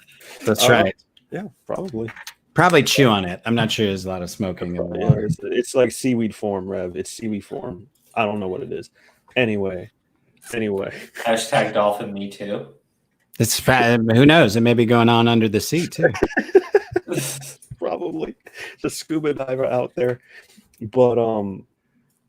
That's right. Yeah, probably. Probably chew on it. I'm not sure there's a lot of smoking in the water. It's like seaweed form, Rev. It's seaweed form. I don't know what it is. Anyway. Hashtag dolphin me too. It's who knows? It may be going on under the sea too. Probably. The scuba diver out there. But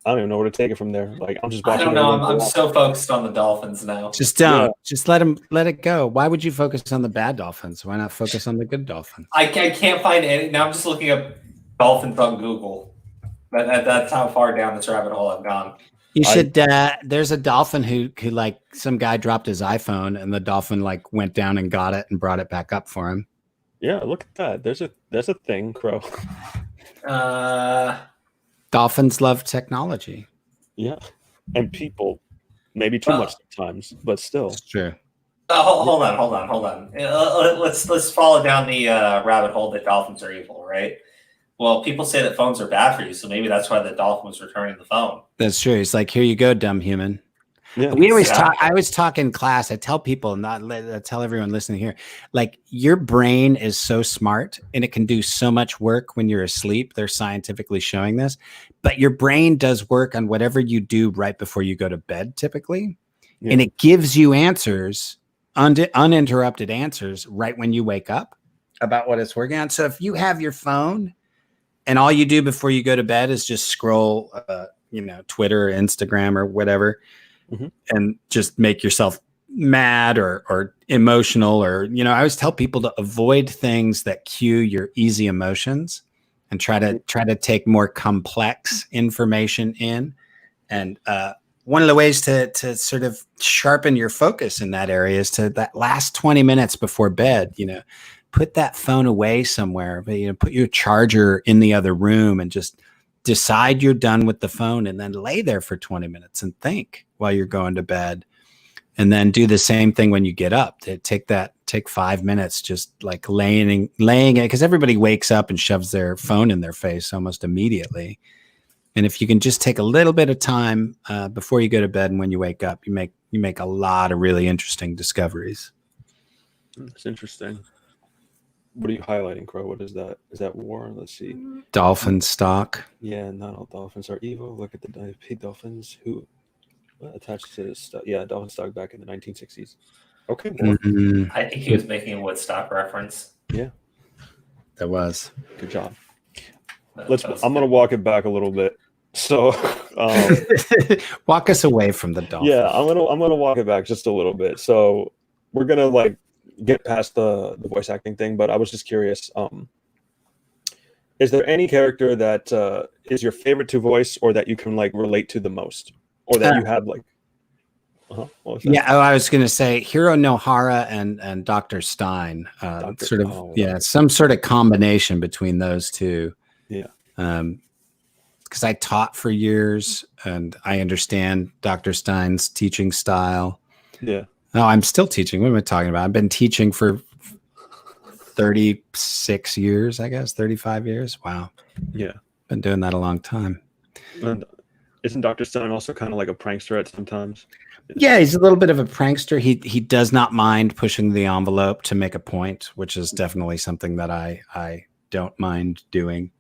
I don't even know where to take it from there. Like I'm just watching. I don't know. I'm so focused on the dolphins now. Just don't. Yeah. Just let it go. Why would you focus on the bad dolphins? Why not focus on the good dolphins? I can't find any. Now I'm just looking up dolphins on Google. That's how far down this rabbit hole I've gone. You should. There's a dolphin who like some guy dropped his iPhone and the dolphin like went down and got it and brought it back up for him. Yeah, look at that. There's a thing, Crow. Dolphins love technology. Yeah, and people, maybe too much sometimes, but still. It's true. Hold on. Let's follow down the rabbit hole that dolphins are evil, right? Well, people say that phones are bad for you, so maybe that's why the dolphin was returning the phone. That's true. It's like, here you go, dumb human. Yeah, we always talk. I always talk in class. I tell people, I tell everyone listening here, like your brain is so smart and it can do so much work when you're asleep. They're scientifically showing this, but your brain does work on whatever you do right before you go to bed, typically, and it gives you answers, uninterrupted answers, right when you wake up about what it's working on. So if you have your phone and all you do before you go to bed is just scroll, Twitter, Instagram, or whatever, and just make yourself mad or emotional, or, I always tell people to avoid things that cue your easy emotions and try to take more complex information in. And one of the ways to sort of sharpen your focus in that area is to that last 20 minutes before bed, put that phone away somewhere, but put your charger in the other room and just decide you're done with the phone, and then lay there for 20 minutes and think while you're going to bed, and then do the same thing when you get up. Take 5 minutes, just like laying it, because everybody wakes up and shoves their phone in their face almost immediately. And if you can just take a little bit of time before you go to bed and when you wake up, you make a lot of really interesting discoveries. That's interesting. What are you highlighting, Crow? What is that? Is that war? Let's see. Dolphin stock. Yeah, not all dolphins are evil. Look at the pig dolphins who attached to this stuff. Yeah, dolphin stock back in the 1960s. Okay. I think he was making a Woodstock reference. Yeah. That was. Good job. I'm going to walk it back a little bit. So walk us away from the dolphin. Yeah, I'm gonna walk it back just a little bit. So we're gonna get past the voice acting thing, but I was just curious. Is there any character that is your favorite to voice, or that you can relate to the most, or that you have Yeah, I was going to say Hiro Nohara and Dr. Stein, some sort of combination between those two. Yeah. Because I taught for years and I understand Dr. Stein's teaching style. Yeah. No, I'm still teaching. What am I talking about? I've been teaching for 36 years, I guess, 35 years. Wow. Yeah. Been doing that a long time. And isn't Dr. Stein also kind of like a prankster at sometimes? Yeah, he's a little bit of a prankster. He does not mind pushing the envelope to make a point, which is definitely something that I don't mind doing.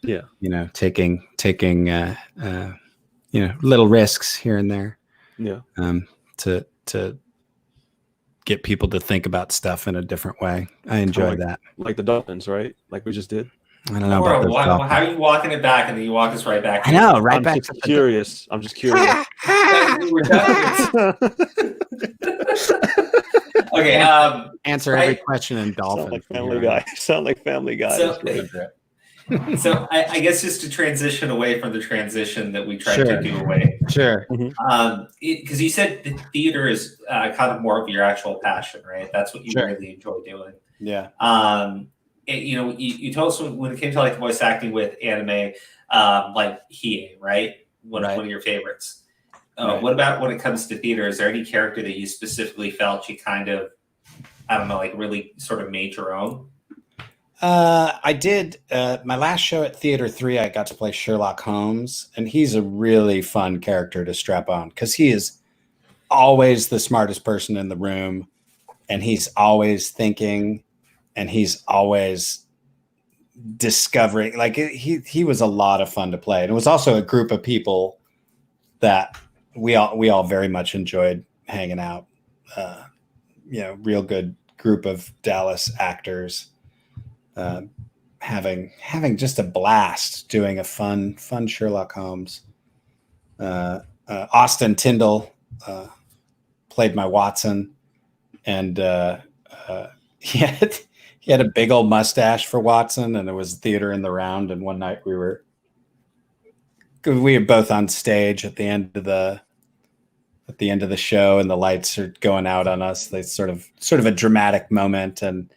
Yeah. Taking little risks here and there. Yeah. To get people to think about stuff in a different way. I enjoy that. Like the dolphins, right? Like we just did. I don't know about those dolphins. How are you walking it back and then you walk us right back? I know, right I'm back. Just curious. I'm just curious. Okay. Answer every question in dolphin. Sound like Family Guy. Sound like Family Guy. So I guess just to transition away from the transition that we tried to do away. Sure. Because you said the theater is kind of more of your actual passion, right? That's what you really enjoy doing. Yeah. You told us when it came to the voice acting with anime, like Hiei, right? One of your favorites. Right. What about when it comes to theater? Is there any character that you specifically felt you kind of, I don't know, like really sort of made your own? I did my last show at Theater 3. I got to play Sherlock Holmes, and he's a really fun character to strap on because he is always the smartest person in the room, and he's always thinking, and he's always discovering. Like he was a lot of fun to play, and it was also a group of people that we all very much enjoyed hanging out. Real good group of Dallas actors. Having just a blast doing a fun Sherlock Holmes. Austin Tyndall played my Watson, and he had a big old mustache for Watson, and it was theater in the round. And one night we were both on stage at the end of the show, and the lights are going out on us. They sort of a dramatic moment, and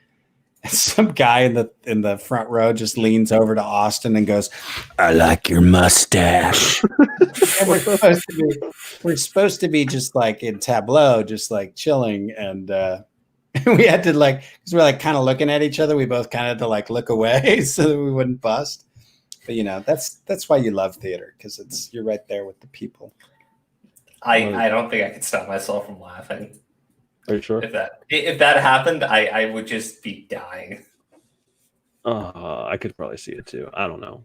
some guy in the front row just leans over to Austin and goes, "I like your mustache." And we're supposed to be just like in tableau, just like chilling, and we had to because we're kind of looking at each other. We both kind of had to look away so that we wouldn't bust. But that's why you love theater, because you're right there with the people. I don't think I could stop myself from laughing. Are you sure? If that happened, I would just be dying. I could probably see it too. I don't know.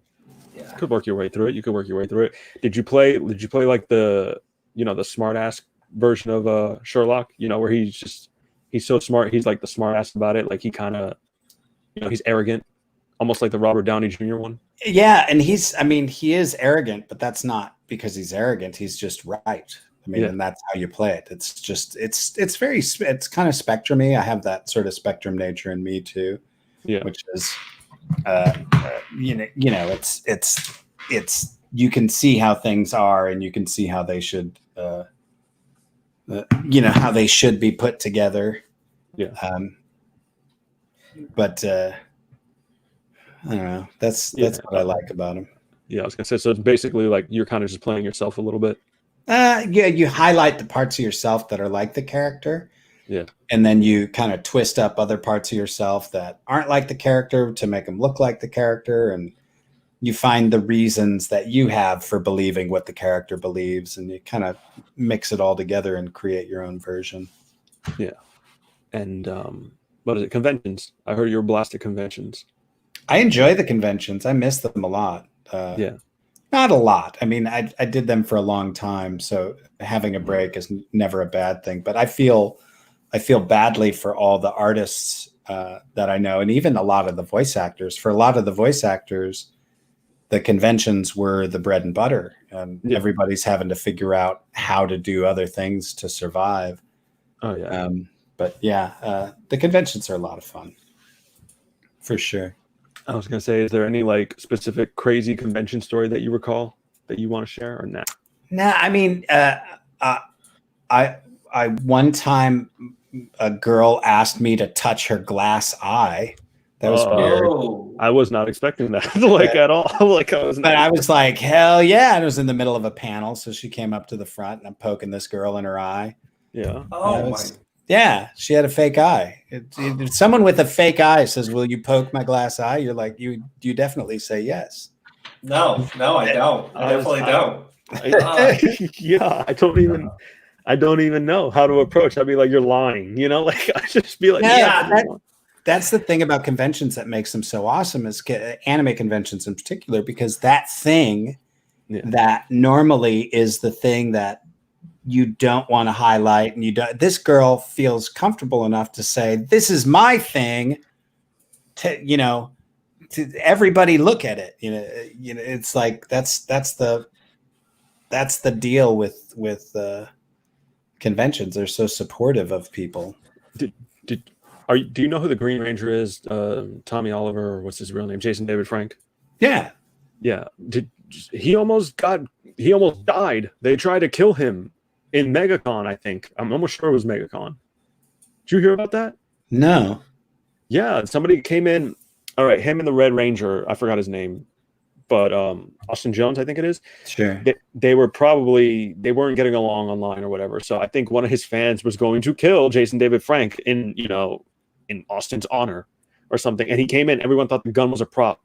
Yeah. You could work your way through it. You could work your way through it. Did you play like the the smart ass version of Sherlock? Where he's so smart. He's like the smart ass about it. Like he kind of he's arrogant, almost like the Robert Downey Jr. one. Yeah, and he is arrogant, but that's not because he's arrogant. He's just right. And that's how you play it. It's just it's kind of spectrum-y. I have that sort of spectrum nature in me too. Yeah, which is it's you can see how things are, and you can see how they should how they should be put together. Yeah. But I don't know. That's what I like about him. Yeah, I was gonna say. So it's basically like you're kind of just playing yourself a little bit. You highlight the parts of yourself that are like the character. Yeah. And then you kind of twist up other parts of yourself that aren't like the character to make them look like the character. And you find the reasons that you have for believing what the character believes, and you kind of mix it all together and create your own version. Yeah. And what is it? Conventions. I heard you were blasted conventions. I enjoy the conventions. I miss them a lot. Yeah. Not a lot. I did them for a long time, so having a break is never a bad thing. But I feel badly for all the artists that I know, and even a lot of the voice actors. For a lot of the voice actors, the conventions were the bread and butter, and everybody's having to figure out how to do other things to survive. Oh yeah. But yeah, the conventions are a lot of fun, for sure. I was gonna say, is there any specific crazy convention story that you recall that you want to share, or not? Nah, I one time a girl asked me to touch her glass eye. That was weird. I was not expecting that at all. I was like, hell yeah! And it was in the middle of a panel, so she came up to the front, and I'm poking this girl in her eye. Yeah. Yeah, she had a fake eye. If someone with a fake eye says, "Will you poke my glass eye?" You're like, you definitely say yes. No, I don't. I definitely don't. Yeah, I don't even know how to approach. I'd be like, "You're lying," I just be like, "Yeah." That's the thing about conventions that makes them so awesome, is anime conventions in particular, because that thing that normally is the thing that you don't want to highlight, and this girl feels comfortable enough to say, "This is my thing," to everybody look at it. It's like that's the deal with conventions. They're so supportive of people. Do you know who the Green Ranger is? Tommy Oliver, or what's his real name? Jason David Frank. Yeah. He almost died. They tried to kill him in MegaCon, I think. I'm almost sure it was MegaCon. Did you hear about that? No. Yeah, somebody came in. All right, him and the Red Ranger, I forgot his name. but Austin Jones, I think it is. Sure. They weren't getting along online or whatever. So I think one of his fans was going to kill Jason David Frank in Austin's honor or something. And he came in. Everyone thought the gun was a prop,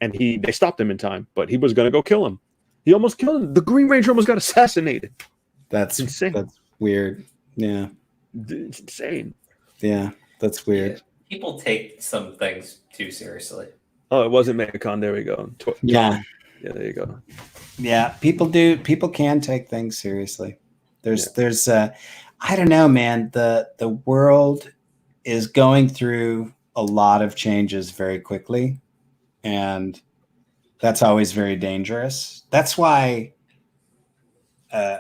and they stopped him in time. But he was going to go kill him. He almost killed him. The Green Ranger almost got assassinated. That's insane. That's weird. Yeah, it's insane. Yeah, that's weird. People take some things too seriously. Oh, it wasn't Megacon. There we go. Yeah, there you go. Yeah, people do. People can take things seriously. There's I don't know, man. The world is going through a lot of changes very quickly, and that's always very dangerous. That's why I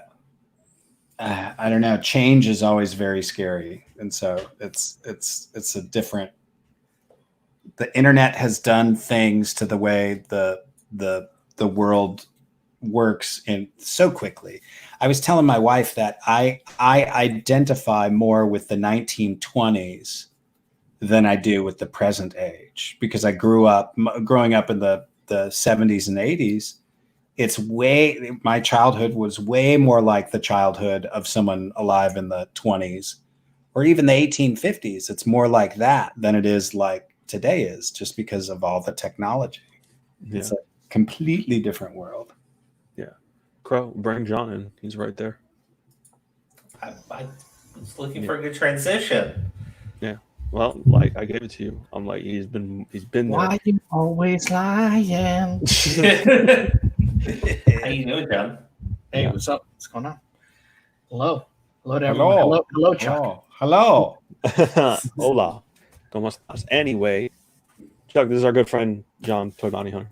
don't know. Change is always very scary, and so it's a different. The internet has done things to the way the world works in so quickly. I was telling my wife that I identify more with the 1920s than I do with the present age, because I growing up in the 70s and 80s. My childhood was way more like the childhood of someone alive in the 20s or even the 1850s. It's more like that than it is like today is, just because of all the technology. Yeah. It's a completely different world. Yeah. Crow, bring John in. He's right there. I was looking for a good transition. Yeah. Well, like, I gave it to you. I'm like, he's been there. Why you always lying? How you doing, John? Hey, what's up? What's going on? Hello to everyone. Hello, Chuck. Hello. Hola. ¿Cómo estás? Anyway, Chuck, this is our good friend John, Toy Bounty Hunter.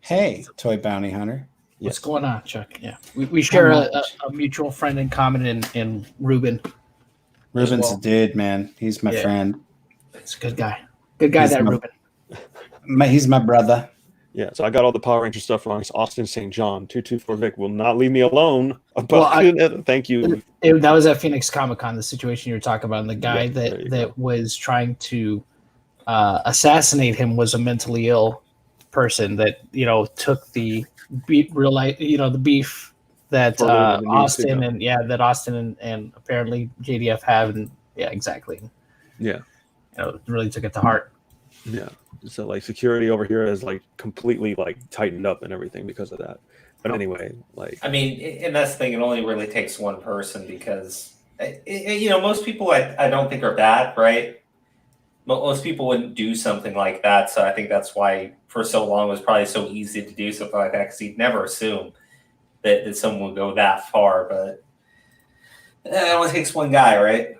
Hey, Toy Bounty Hunter. Yes. What's going on, Chuck? Yeah, we share a mutual friend in common in Ruben. Ruben's a dude, man. He's my friend. He's a good guy. Good guy, Ruben. He's my brother. Yeah, so I got all the Power Ranger stuff wrong. It's Austin St. John. 224 Vic will not leave me alone. Thank you. That was at Phoenix Comic-Con, the situation you were talking about. And the guy that was trying to assassinate him was a mentally ill person that, took the beef that Austin and apparently JDF have. And yeah, exactly. Yeah. Really took it to heart. Yeah. So like security over here is like completely like tightened up and everything because of that. But anyway, like, I mean, and that's the thing. It only really takes one person, because most people I don't think are bad, right? Most people wouldn't do something like that. So I think that's why for so long it was probably so easy to do something like that, because you'd never assume that someone would go that far. But it only takes one guy, right?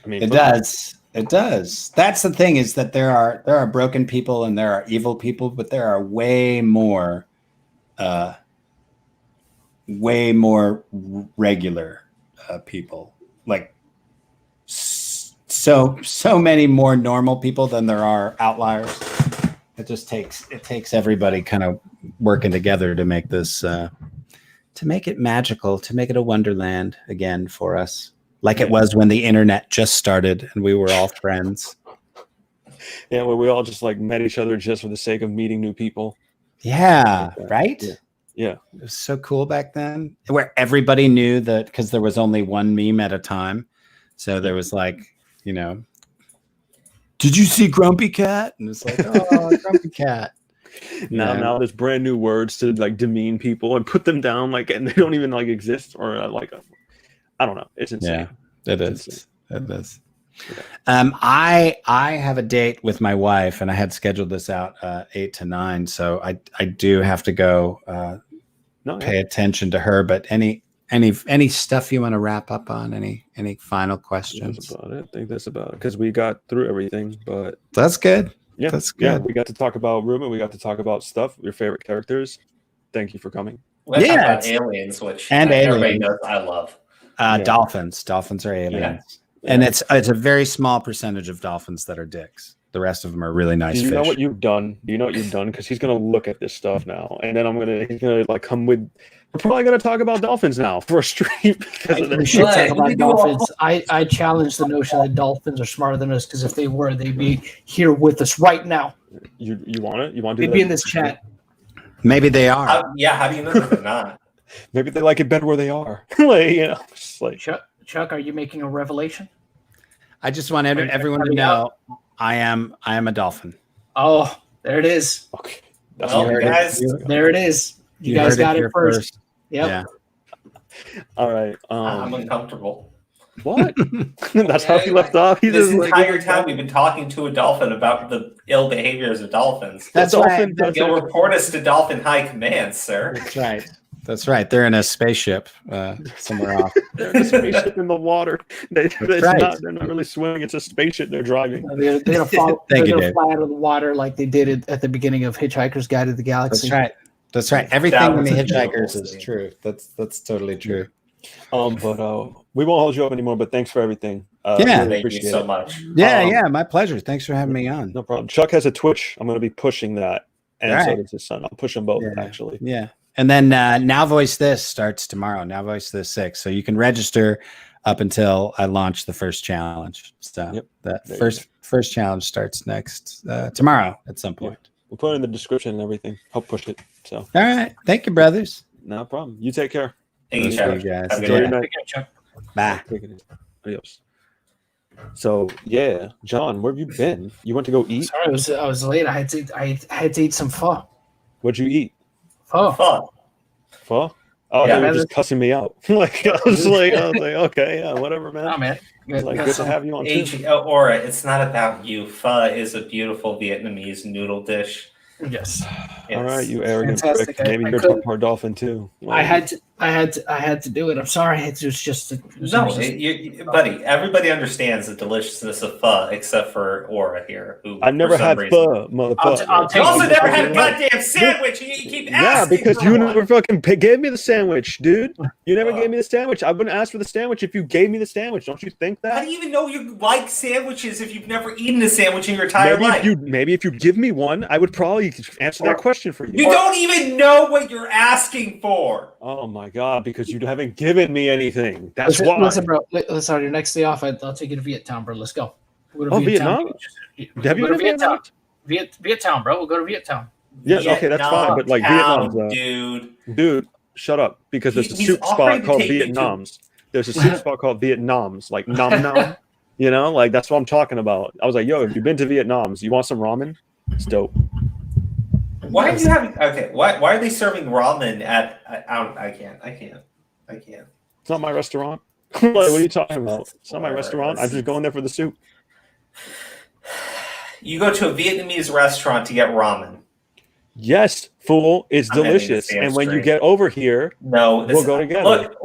I mean, it does. It does. That's the thing, is that there are broken people and there are evil people, but there are way more regular people. Like so many more normal people than there are outliers. It takes everybody kind of working together to make this to make it magical, to make it a wonderland again for us. Like it was when the internet just started and we were all friends. Yeah, where we all just like met each other just for the sake of meeting new people. Yeah, right? Yeah. It was so cool back then, where everybody knew that, because there was only one meme at a time. So there was like, did you see Grumpy Cat? And it's like, oh, Grumpy Cat. Now there's brand new words to like demean people and put them down, like, and they don't even like exist, or I don't know. It's insane. Yeah, it is. It is. Yeah. I have a date with my wife, and I had scheduled this out 8 to 9, so I do have to go pay attention to her. But any stuff you want to wrap up on? Any final questions? That's about it. I think that's about it, because we got through everything. But that's good. Yeah, that's good. Yeah, we got to talk about Ruben. We got to talk about stuff. Your favorite characters. Thank you for coming. Let's talk about aliens, which everybody knows I love. Dolphins are aliens, and it's a very small percentage of dolphins that are dicks. The rest of them are really nice fish. Do you know what you've done? Because he's gonna look at this stuff now, and then he's gonna like come with. We're probably gonna talk about dolphins now for a stream. We should talk about dolphins. I challenge the notion that dolphins are smarter than us, because if they were, they'd be here with us right now. You want it? You want to? They'd be in this chat. Maybe they are. How do you know that they're not? Maybe they like it better where they are. Like, just like Chuck, are you making a revelation? I just want everyone to know I am a dolphin. Oh, there it is. okay. Well, guys, There it is. You guys got it first. Yep. Yeah. All right. I'm uncomfortable. What? That's how he left off. He This just entire time we've been talking to a dolphin about the ill behaviors of dolphins. That's dolphin. right. You'll report us to Dolphin High Command, sir. That's right. That's right. They're in a spaceship somewhere off. They're in a spaceship in the water. They're right. not really swimming. It's a spaceship they're driving. They're gonna fall. Thank They're you, gonna Dave. fly out of the water like they did at the beginning of Hitchhiker's Guide to the Galaxy. That's right. That's right. Everything in was the a beautiful Hitchhikers is scene. true. That's totally true. But we won't hold you up anymore. But thanks for everything. Yeah. really Thank you appreciate so it. much. Yeah, my pleasure. Thanks for having me on. No problem. Chuck has a Twitch. I'm going to be pushing that, and All so right. does his son. I'll push them both Yeah. actually. Yeah. And then Now Voice This starts tomorrow. Now Voice This 6. So you can register up until I launch the first challenge. So Yep. that There you first challenge starts next tomorrow at some point. We'll put it in the description and everything. Help push it. So All right. Thank you, brothers. no problem. You take care. Thank you, See Chuck. you guys. Have a good Enjoy your night. night. Take care, Chuck. Bye. Take it easy. Adios. So yeah, John, where have you been? You went to go eat? Sorry, I was late. I had to eat some pho. What'd you eat? Pho. Fun. Pho? Oh, Yeah, you were that just cussing me out. I was like, okay, yeah, whatever, man. Oh man. It's like Got good to some- have you on too. Aura, it's not about you. Pho is a beautiful Vietnamese noodle dish. Yes. All right, you arrogant Fantastic. prick. Maybe I you're couldn't- top part dolphin too. I had to do it. I'm sorry. It was just. Buddy, everybody understands the deliciousness of pho except for Aura here. Who, I've never for some had reason- pho, motherfucker. I'll You take also it. never had a goddamn sandwich. You keep Yeah, asking. because for you one. never fucking gave me the sandwich, dude. You never gave me the sandwich. I wouldn't ask for the sandwich if you gave me the sandwich. Don't you think How that? do you even know you like sandwiches if you've never eaten a sandwich in your entire life? Maybe if you give me one, I would probably answer that question for you. You don't even know what you're asking for. Oh my god, because you haven't given me anything. That's why. Listen, bro. Listen, on your next day off, I'll take you to Vietnam, bro. Let's go. We'll go to Vietnam? We'll Have you go been to to Vietnam? Vietnam, bro. We'll go to Vietnam. Yes, okay, that's fine. But like Vietnam's, dude. shut up. Because there's a He's soup offering spot to called take you to- Vietnam's. There's a soup spot called Vietnam's, like nom nom. You know, like that's what I'm talking about. I was like, yo, have you been to Vietnam's? You want some ramen? It's dope. Why are you having? Okay, why are they serving ramen at? I can't. It's not my restaurant. Like, what are you talking about? It's not my restaurant. I'm just going there for the soup. You go to a Vietnamese restaurant to get ramen. Yes, fool. It's I'm ending delicious. this And when you stream. get over here, No, we'll go together. Look,